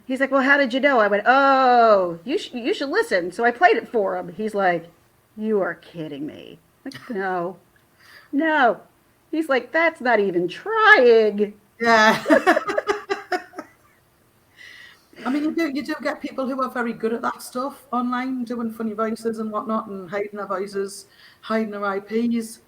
He's like, well, how did you know? I went, oh, you should listen. So I played it for him. He's like, you are kidding me. Like, no. He's like, that's not even trying. Yeah. I mean, you do get people who are very good at that stuff online, doing funny voices and whatnot, and hiding their voices, hiding their IPs.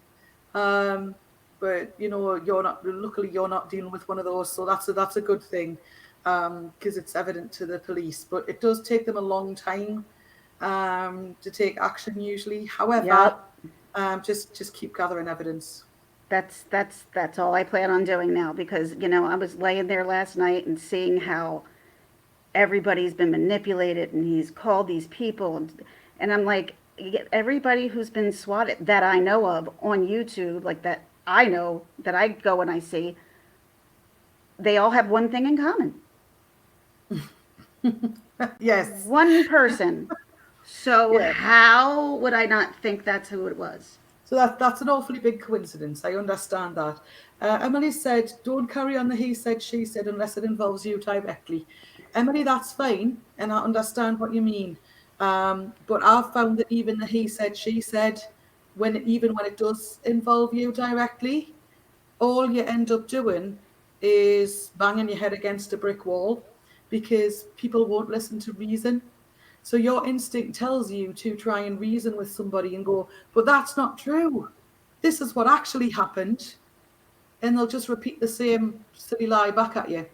Um, but you're not. Luckily, you're not dealing with one of those, so that's a good thing, because it's evident to the police. But it does take them a long time to take action usually. However, Yep. just keep gathering evidence. That's all I plan on doing now because, I was laying there last night and seeing how everybody's been manipulated and he's called these people and I'm like, everybody who's been swatted that I know of on YouTube, like that I know that I go and I see, they all have one thing in common. Yes. One person. So Yeah. how would I not think that's who it was? So that's an awfully big coincidence. I understand that. Emily said, "Don't carry on the he said, she said unless it involves you directly." Emily, that's fine, and I understand what you mean. But I've found that even the he said, she said, even when it does involve you directly, all you end up doing is banging your head against a brick wall because people won't listen to reason. So your instinct tells you to try and reason with somebody and go, but that's not true. This is what actually happened. And they'll just repeat the same silly lie back at you.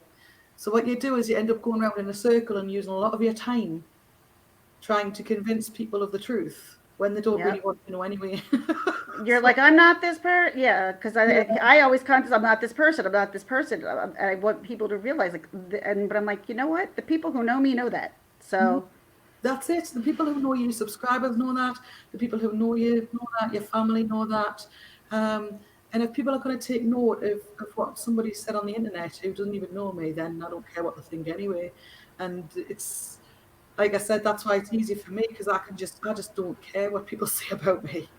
So what you do is you end up going around in a circle and using a lot of your time trying to convince people of the truth when they don't really Yep. want to know anyway. You're like, I'm not this person. Yeah, because Yeah. I always contest, I'm not this person. I'm not this person. And I want people to realize, like, but I'm like, you know what? The people who know me know that. Mhm. So, That's it. The people who know you, subscribers know that. The people who know you know that. Your family know that. And if people are going to take note of what somebody said on the internet who doesn't even know me, then I don't care what they think anyway. And it's like I said, that's why it's easy for me because I just don't care what people say about me.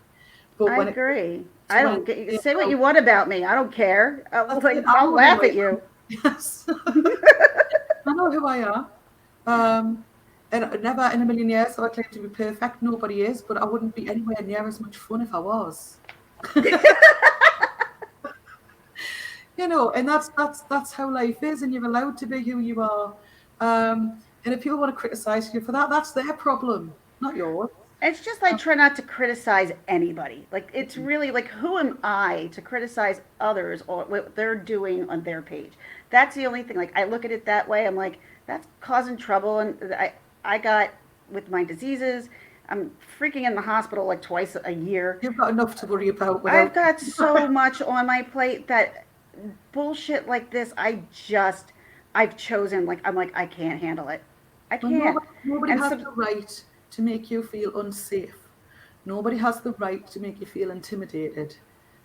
But I when it comes agree. to I when don't get. You can they say what about, you want about me. I don't care. that's Like, it. I I'll know who laugh I at am. you. Yes. I know who I am. Um, and never in a million years have I claimed to be perfect. Nobody is, but I wouldn't be anywhere near as much fun if I was. And that's how life is, and you're allowed to be who you are. And if people want to criticize you for that, that's their problem, not yours. It's just I try not to criticize anybody. Like it's really like who am I to criticize others or what they're doing on their page? That's the only thing. Like I look at it that way. I'm like that's causing trouble, and I got with my diseases. I'm freaking in the hospital like twice a year. You've got enough to worry about I've without. got so much on my plate that bullshit like this. I've chosen like I'm like I can't handle it. I Well, can't. nobody And has so the right to make you feel unsafe. Nobody has the right to make you feel intimidated.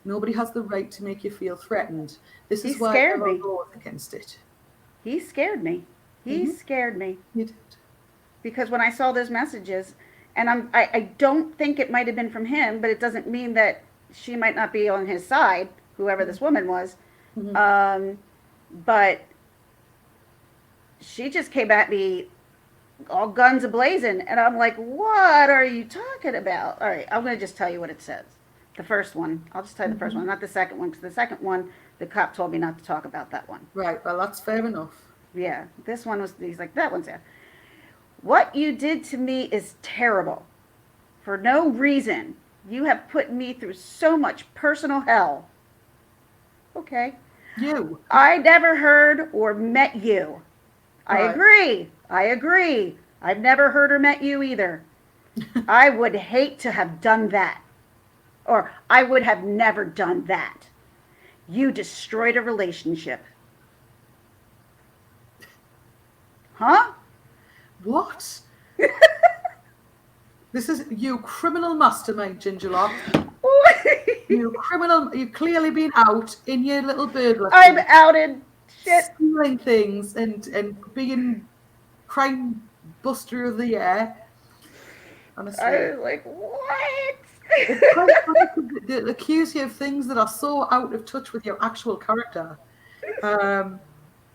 Nobody has the right to make you feel threatened. This he is why scared there are me. laws against it. He scared me. He Hmm. scared me You did. because when I saw those messages, and I don't think it might have been from him, but it doesn't mean that she might not be on his side, whoever this woman was. Hmm. Um, but she just came at me all guns ablazing, and I'm like, what are you talking about? All right, I'm going to just tell you what it says. The first one, I'll just tell you the first Hmm. one, not the second one, because the second one, the cop told me not to talk about that one. Right. Well, that's fair enough. Yeah, this one was, he's like, that one's there. What you did to me is terrible. For no reason. You have put me through so much personal hell. Okay. You. I never heard or met you. I Right. agree. I agree. I've never heard or met you either. I would hate to have done that. Or I would have never done that. You destroyed a relationship. Huh? What? This is you criminal mastermind, Gingerlock. You criminal. You've clearly been out in your little burglar I'm suit, outed. Shit. stealing things and being crime buster of the year. Honestly, I was like, what? it's quite funny because they accuse you of things that are so out of touch with your actual character. Um,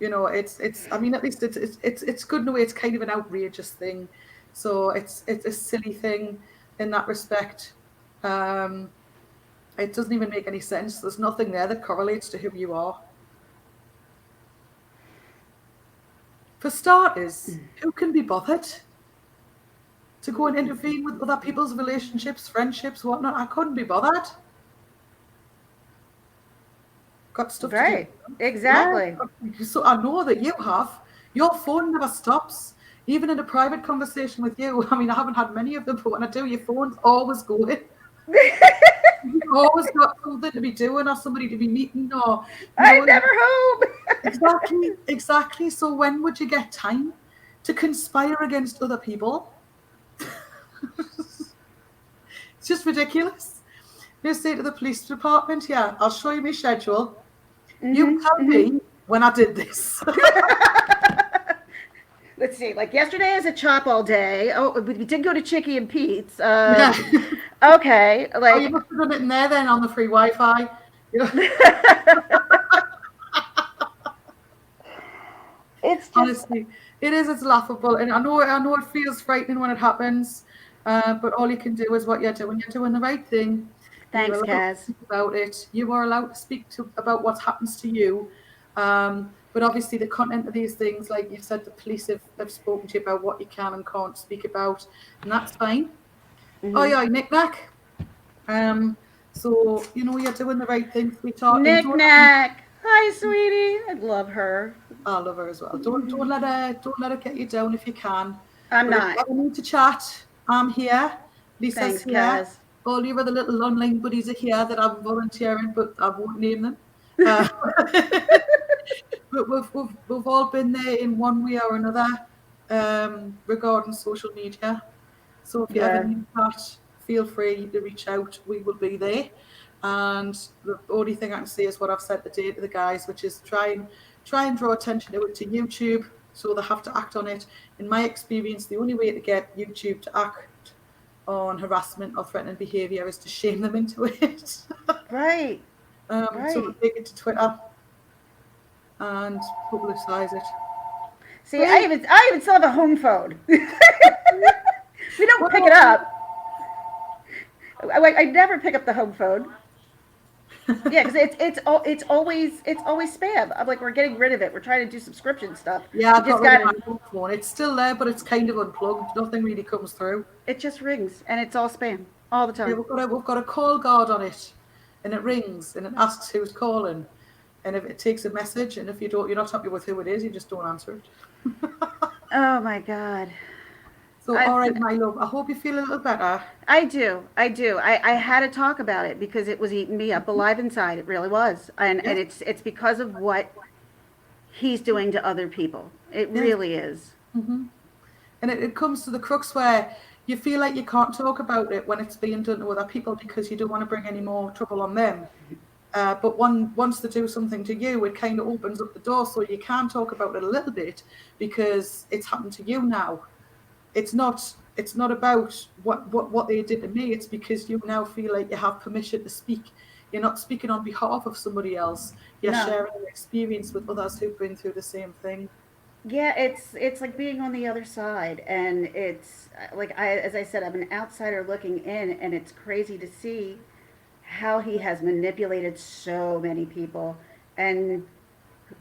it's. I mean, at least it's good in a way. It's kind of an outrageous thing, so it's a silly thing in that respect. Um, it doesn't even make any sense. There's nothing there that correlates to who you are. For starters, who can be bothered to go and intervene with other people's relationships, friendships, whatnot? I couldn't be bothered. Got stuff to do. Right. Exactly. Yeah. So I know that you have. Your phone never stops. Even in a private conversation with you, I mean, I haven't had many of them, but when I do, your phone's always going. You've always got something to be doing or somebody to be meeting or... I never hope. Exactly. So when would you get time to conspire against other people? It's just ridiculous. You say to the police department, yeah, I'll show you my schedule. You tell me when I did this. Let's see, like yesterday is a chop all day. Oh, we did go to Chicky and Pete's. Yeah. Okay, Oh, like you must have done it in there then on the free Wi-Fi. You know? it's just Honestly, it's laughable, and I know it feels frightening when it happens, but all you can do is what you're doing. You're doing the right thing. thanks, You're allowed to Kaz. speak about it. You are allowed to speak about what happens to you. But obviously, the content of these things, like you said, the police have spoken to you about what you can and can't speak about, and that's fine. Oh yeah, knick-knack. So you're doing the right thing, sweetheart. Knick-knack. Hi, sweetie. I love her. I love her as well. Don't let her get you down if you can. I'm But not. if you ever need to chat, I'm here. Lisa's Thanks, here. Kaz. All your other little online buddies are here that I'm volunteering, but I won't name them. But we've all been there in one way or another regarding social media. So if you ever need that, feel free to reach out. We will be there. And the only thing I can say is what I've said today to the guys, which is try and draw attention to it to YouTube, so they have to act on it. In my experience, the only way to get YouTube to act on harassment or threatening behaviour is to shame them into it. Right. So take it to Twitter and publicise it. See, I even still have a home phone. We don't pick it up. I never pick up the home phone. Yeah, because it's always spam. I'm like, we're getting rid of it. We're trying to do subscription stuff. Yeah, I've just got my home phone. It's still there, but it's kind of unplugged. Nothing really comes through. It just rings, and it's all spam all the time. Yeah, we've got a call guard on it, and it rings and it asks who's calling, and if it takes a message, and if you're not happy with who it is, you just don't answer it. Oh my God. So, all right, my love, I hope you feel a little better. I do. I had to talk about it because it was eating me up alive inside. It really was. And it's because of what he's doing to other people. It really is. Mm-hmm. And it comes to the crux where you feel like you can't talk about it when it's being done to other people because you don't want to bring any more trouble on them. But once they do something to you, it kind of opens up the door so you can talk about it a little bit because it's happened to you now. It's not about what they did to me. It's because you now feel like you have permission to speak. You're not speaking on behalf of somebody else. You're sharing your experience with others who've been through the same thing. Yeah, it's like being on the other side, and it's like as I said, I'm an outsider looking in, and it's crazy to see how he has manipulated so many people. And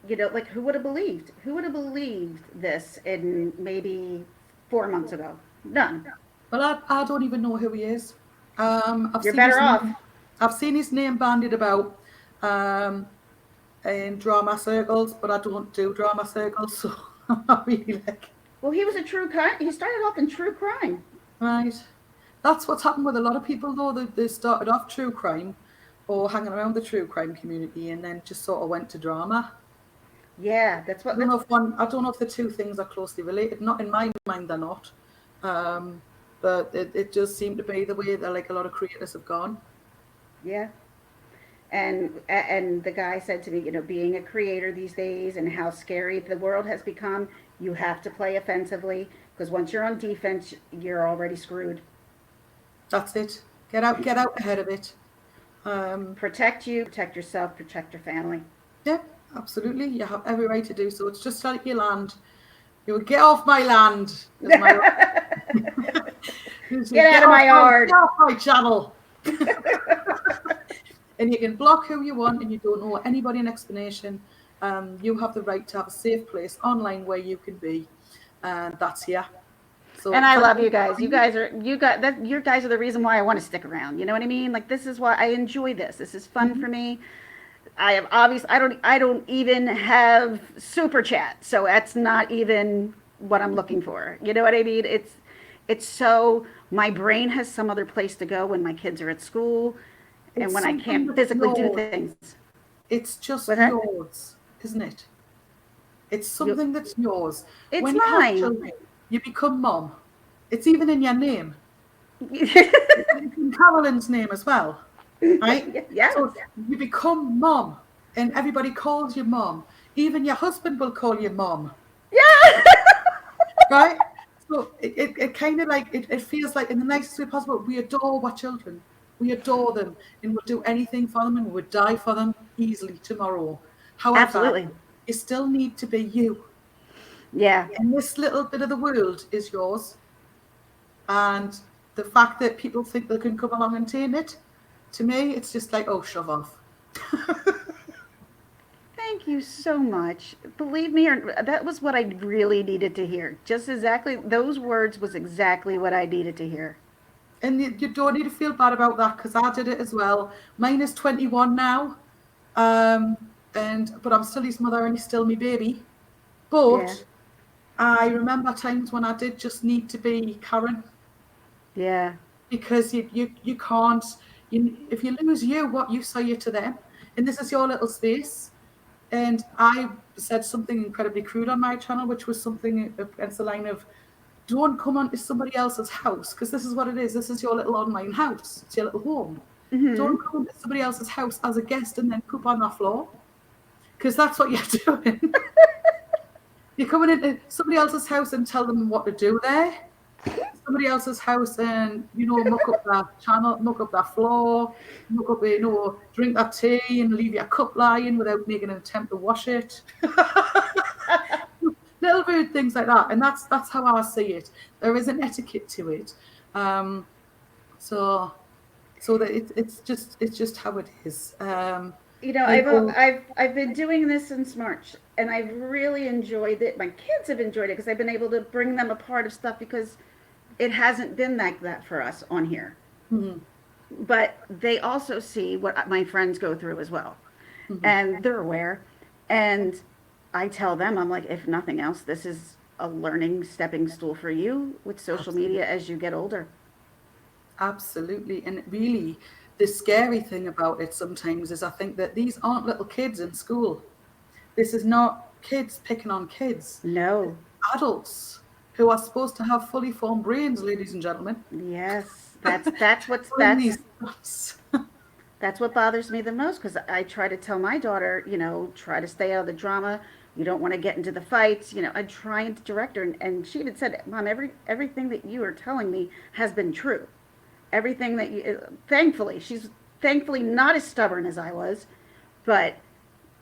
like who would have believed? Who would have believed this in maybe 4 months ago? None. Well, I don't even know who he is. You're better off. I've seen his name bandied about in drama circles, but I don't do drama circles, so I really like. Well, he was a true crime. He started off in true crime. Right. That's what's happened with a lot of people, though. They started off true crime or hanging around the true crime community and then just sort of went to drama. Yeah, that's what. I don't know if the two things are closely related. Not in my mind, they're not. But it does seem to be the way that like a lot of creators have gone. Yeah. And the guy said to me, being a creator these days and how scary the world has become, you have to play offensively because once you're on defense, you're already screwed. That's it. Get out ahead of it. Protect you, protect yourself, protect your family. Yeah, absolutely. You have every right to do so. It's just like your land. You will get off my land. Get out of my yard. Get off my channel. And you can block who you want and you don't owe anybody an explanation. You have the right to have a safe place online where you can be, and that's here. So And I thank love you. you guys. You guys are the reason why I want to stick around. You know what I mean? Like this is why I enjoy this. This is fun Mhm. for me. I have obviously I don't even have super chat, so that's not even what I'm looking for. You know what I mean? It's so my brain has some other place to go when my kids are at school and It's when I something can't that's physically do yours. things. It's With just that, yours, isn't it? It's you, something that's yours. it's When you have mine. children, you become mom. It's even in your name. It's in Carolyn's name as well, right? Yes. So you become mom, and everybody calls you mom. Even your husband will call you mom, Yeah. right? So it kind of like it feels like in the nicest way possible. We adore our children. We adore them and we'll do anything for them and we would die for them easily tomorrow. However, Absolutely. you still need to be you. Yeah. And this little bit of the world is yours. And the fact that people think they can come along and tame it, to me, it's just like, oh, shove off. Thank you so much. Believe me, that was what I really needed to hear. Just exactly, those words was exactly what I needed to hear. And you don't need to feel bad about that because I did it as well. Mine is 21 now. But I'm still his mother and he's still my baby. Yeah. But I remember times when I did just need to be Karen Yeah. because you can't if you lose you, what use are you to them? And this is your little space. And I said something incredibly crude on my channel, which was something against the line of don't come onto somebody else's house because this is what it is. This is your little online house. It's your little home. Mm-hmm. Don't come into somebody else's house as a guest and then poop on the floor because that's what you're doing. You're coming into somebody else's house and tell them what to do there. Somebody else's house and muck up their channel, muck up their floor, muck up drink that tea and leave your cup lying without making an attempt to wash it. Little rude things like that, and that's how I see it. There is an etiquette to it, so that it's just how it is. You know, I know. I've been doing this since March, and I've really enjoyed it. My kids have enjoyed it because I've been able to bring them a part of stuff because it hasn't been like that for us on here. Mhm, But they also see what my friends go through as well, mhm. and they're aware. And I tell them, I'm like, if nothing else, this is a learning stepping stool for you with social Absolutely. media as you get older. Absolutely. And really, the scary thing about it sometimes is I think that these aren't little kids in school. This is not kids picking on kids. It's No. adults who are supposed to have fully formed brains, ladies and gentlemen, Yes, that's what's doing these stuff. that's what bothers me the most because I try to tell my daughter, try to stay out of the drama. You don't want to get into the fights. I try and direct her, and she even said, "Mom, everything that you are telling me has been true. Everything that you, thankfully, she's thankfully not as stubborn as I was, but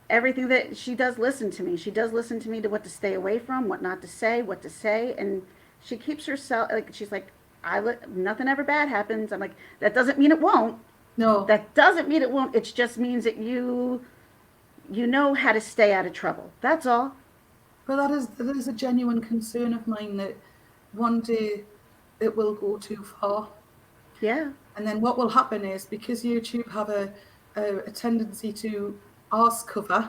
everything that she does listen to me. She does listen to me to what to stay away from, what not to say, what to say, and she keeps herself like she's like, nothing ever bad happens. I'm like, that doesn't mean it won't. No, That doesn't mean it won't. It just means that you know how to stay out of trouble. That's all. but that is a genuine concern of mine that one day it will go too far. Yeah. And then what will happen is because YouTube have a tendency to arse cover,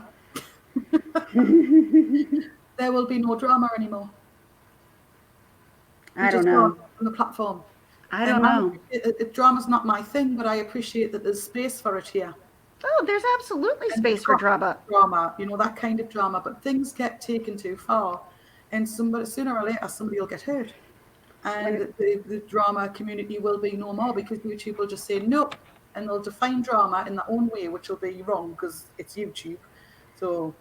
there will be no drama anymore. We I don't just can't know. on the platform. I And don't know. drama's not my thing, but I appreciate that there's space for it here. Oh, there's absolutely And space for drama. drama, that kind of drama. But things get taken too far, and sooner or later somebody will get hurt, When and it, the drama community will be no more because YouTube will just say no, and they'll define drama in their own way, which will be wrong because it's YouTube. So,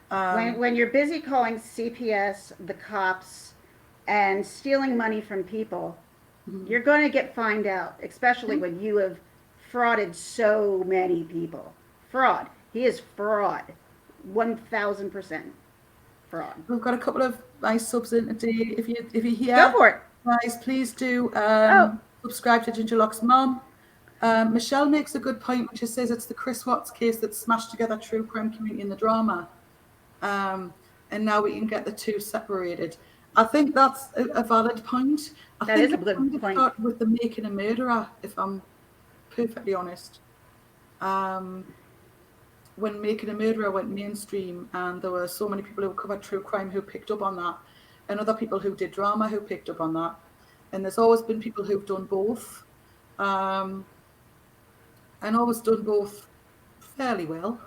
when you're busy calling CPS, the cops, and stealing money from people, mhm. you're going to get fined out, especially when you have frauded so many people. Fraud. He is fraud. 1,000% fraud. We've got a couple of nice subs in today. If you're Go here, for it. guys, please do Oh, subscribe to Ginger Locke's mum. Michelle makes a good point when she says it's the Chris Watts case that smashed together true crime community and the drama. and now we can get the two separated. I think that's a valid point. I That think is a it good kind of point. started with the Making a Murderer, if I'm perfectly honest. When Making a Murderer went mainstream, and there were so many people who covered true crime who picked up on that, and other people who did drama who picked up on that. And there's always been people who've done both, um, and always done both fairly well.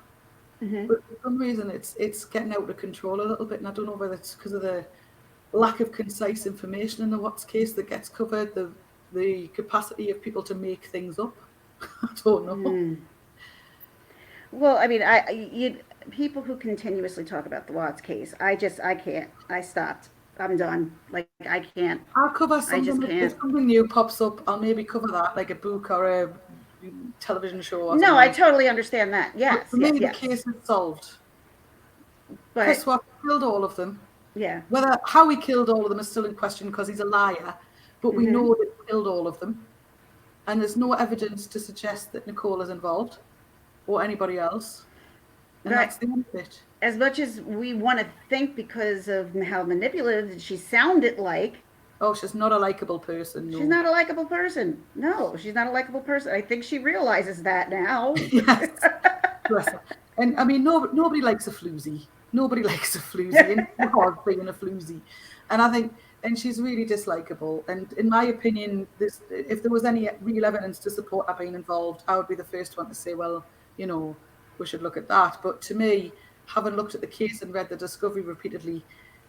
But for some reason, it's getting out of control a little bit, and I don't know whether it's because of the lack of concise information in the Watts case that gets covered, the capacity of people to make things up. I don't know. Well, I mean, people who continuously talk about the Watts case, I can't. I stopped. I'm done. Like, I can't. I'll cover I just something if can't. something new pops up. I'll maybe cover that, like a book or a television show or No, I something. totally understand that. But Yes, for yes, me, the yes. case is solved. But Chris Watt killed all of them. yeah, Whether how he killed all of them is still in question because he's a liar. But we know that he killed all of them, and there's no evidence to suggest that Nicole is involved or anybody else. And right. that's the end of it. As much as we want to think because of how manipulative she sounded like, Oh, she's not a likable person, she's no. not a likable person. No, she's not a likable person. I think she realizes that now. Yes, bless her. And I mean, nobody likes a floozy. Nobody likes a floozy, and it's hard being a floozy. And I think, and she's really dislikable. And in my opinion, this, if there was any real evidence to support her being involved, I would be the first one to say, well, you know, we should look at that. But to me, having looked at the case and read the discovery repeatedly,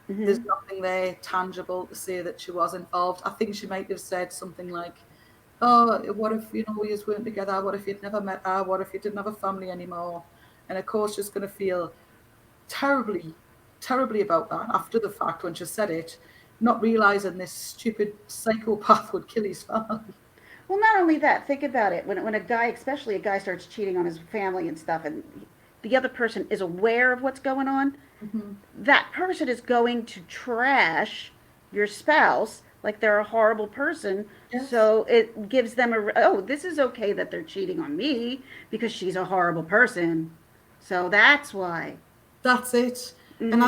there's nothing there tangible to say that she was involved. I think she might have said something like, oh, what if, you know, you weren't together? What if you'd never met her? What if you didn't have a family anymore? And of course, she's going to feel terribly, terribly about that after the fact when she said it, not realizing this stupid psychopath would kill his family. Well, not only that, think about it. When a guy, especially a guy, starts cheating on his family and stuff, and the other person is aware of what's going on, that person is going to trash your spouse like they're a horrible person. Yes. So it gives them oh, this is okay that they're cheating on me because she's a horrible person. So that's why. That's it. And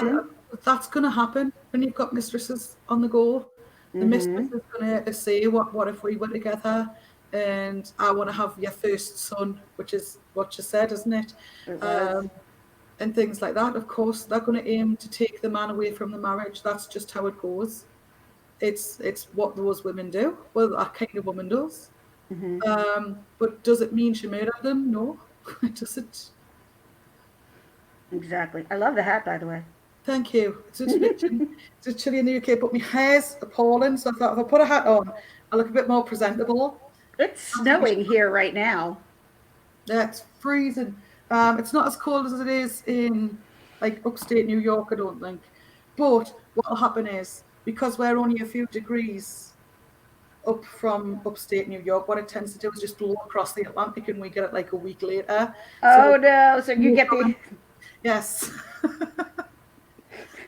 that's going to happen when you've got mistresses on the go. The mistress is going to say, what if we were together? And I want to have your first son, which is what you said, isn't it? It was. And things like that. Of course, they're going to aim to take the man away from the marriage. That's just how it goes. It's what those women do. Well, that kind of woman does. But does it mean she murdered them? No, it doesn't. Exactly. I love the hat, by the way. Thank you. It's a chilly in the UK, but my hair's appalling. So I thought if I put a hat on, I look a bit more presentable. It's snowing here right now. Yeah, it's freezing. It's not as cold as it is in like upstate New York, I don't think. But what will happen is, because we're only a few degrees up from upstate New York, what it tends to do is just blow across the Atlantic and we get it like a week later. Oh no! So you get the Yes.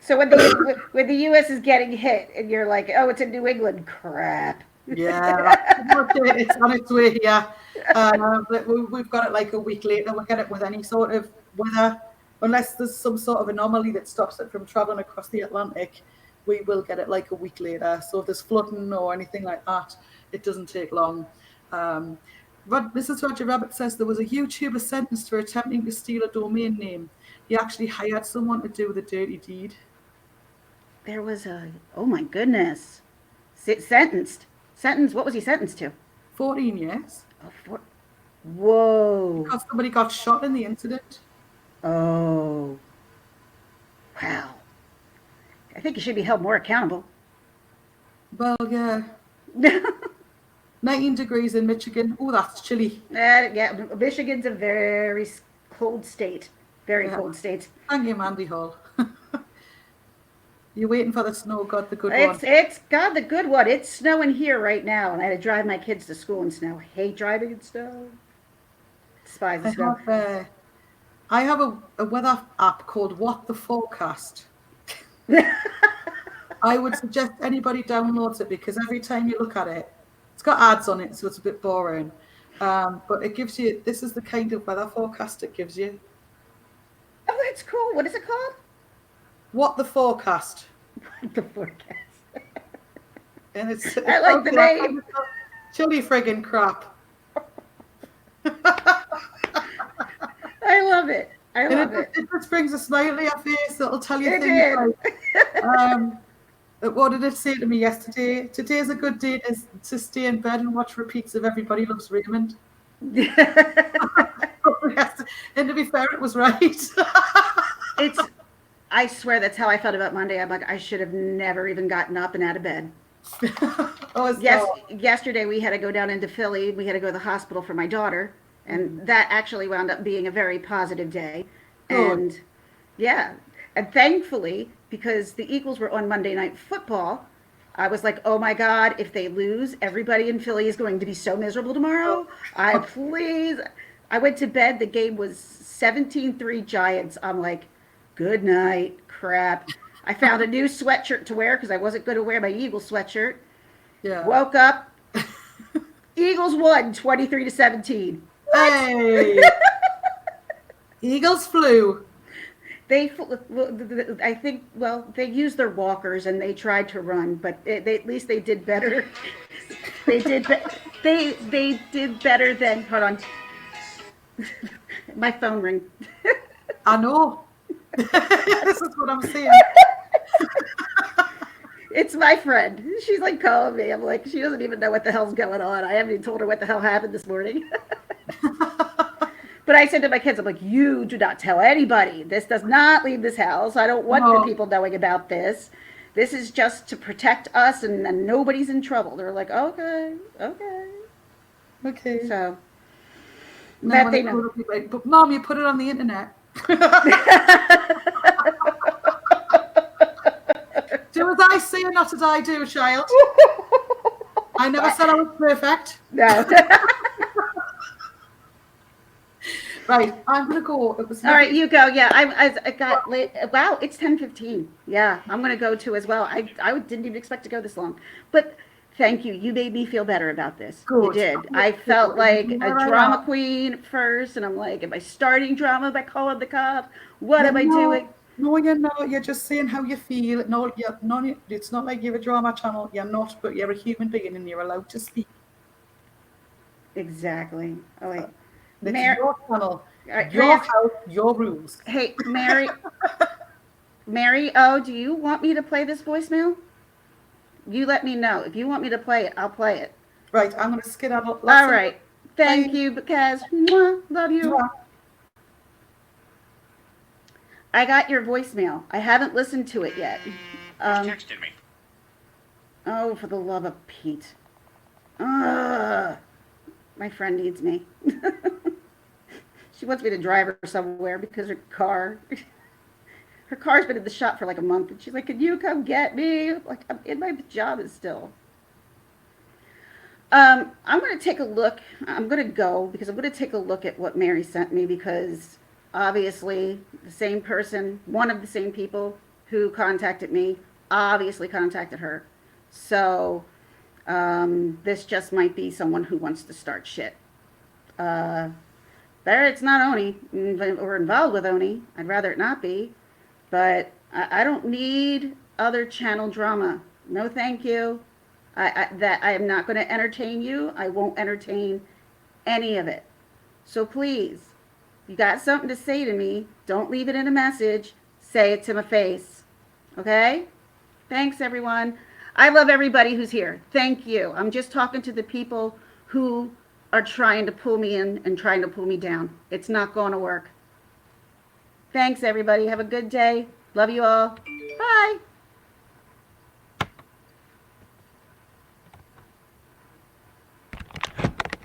so when the U.S. is getting hit and you're like, oh, it's in New England. Crap. Yeah, it's on its way here. But we've got it like a week later. We'll get it with any sort of weather, unless there's some sort of anomaly that stops it from traveling across the Atlantic. We will get it like a week later. So if there's flooding or anything like that, it doesn't take long. Mrs. Roger Rabbit says there was a YouTuber sentenced for attempting to steal a domain name. He actually hired someone to do the dirty deed. There was oh my goodness, sentenced. What was he sentenced to? 14 years. Whoa. Because somebody got shot in the incident. Oh. Wow. I think he should be held more accountable. Well, yeah. 19 degrees in Michigan. Oh, that's chilly. Yeah, Michigan's a very cold state. Very cold state. Thank you, Mandy Hall. You're waiting for the snow, God, the good one. It's God, the good one. It's snowing here right now, and I had to drive my kids to school in snow. Hate driving in snow. Despise the snow. I have a weather app called What the Forecast. I would suggest anybody downloads it because every time you look at it, it's got ads on it, so it's a bit boring. But it gives you, this is the kind of weather forecast it gives you. Oh, that's cool. What is it called? What the Forecast. The forecast. And it's I like the name. Chilly friggin' crap. I love it. I And love it. it just brings a smile to your face. It'll tell you It things did. like, what did it say to me yesterday? Today's a good day to stay in bed and watch repeats of Everybody Loves Raymond. And to be fair, it was right. It's, I swear that's how I felt about Monday. I'm like, I should have never even gotten up and out of bed. Yes, yesterday we had to go down into Philly. We had to go to the hospital for my daughter, and that actually wound up being a very positive day. Good. And yeah, and thankfully, because the Eagles were on Monday Night Football, I was like, oh my God, if they lose, everybody in Philly is going to be so miserable tomorrow. I went to bed. The game was 17-3 Giants. I'm like, good night, crap. I found a new sweatshirt to wear because I wasn't going to wear my Eagles sweatshirt. Yeah. Woke up. Eagles won 23-17. Hey! Eagles flew. I think, well, they used their walkers and they tried to run, but at least they did better. They did better than, hold on. My phone ring. I know. This is what I'm saying. It's my friend. She's like calling me. I'm like, she doesn't even know what the hell's going on. I haven't even told her what the hell happened this morning. But I said to my kids, I'm like, you do not tell anybody. This does not leave this house. I don't want the people knowing about this. This is just to protect us and nobody's in trouble. They're like, okay. Okay. So, That they know. Like, but Mom, you put it on the internet. Do as I say and not as I do, child. I never said I was perfect. No. Right, I'm gonna go. It was All right, you go. Yeah, I got late. Wow, it's 10:15. Yeah, I'm gonna go too as well. I didn't even expect to go this long, but thank you. You made me feel better about this. Good. You did. I felt like a drama queen at first, and I'm like, am I starting drama by calling the cops? What am I doing? No, you're not. You're just saying how you feel. No, you're not. It's not like you're a drama channel. You're not, but you're a human being, and you're allowed to speak. Exactly. Oh wait. It's Mary, your channel, right, your house, your rules. hey, Mary O, do you want me to play this voicemail? You let me know. If you want me to play it, I'll play it. Right, I'm going to skedaddle. All right. Thank you, because love you. I got your voicemail. I haven't listened to it yet. Texted me. Oh, for the love of Pete. My friend needs me. She wants me to drive her somewhere because her car's been in the shop for like a month, and she's like, "Can you come get me?" Like, I'm in my pajamas still. I'm going to take a look. I'm going to go because I'm going to take a look at what Mary sent me, because obviously the same person, one of the same people who contacted me, obviously contacted her. So this just might be someone who wants to start shit. Better it's not Oni or involved with Oni. I'd rather it not be. But I don't need other channel drama. No, thank you. I am not going to entertain you. I won't entertain any of it. So please, you got something to say to me, don't leave it in a message. Say it to my face. Okay? Thanks, everyone. I love everybody who's here. Thank you. I'm just talking to the people who are trying to pull me in and trying to pull me down. It's not going to work. Thanks, everybody. Have a good day. Love you all. Bye.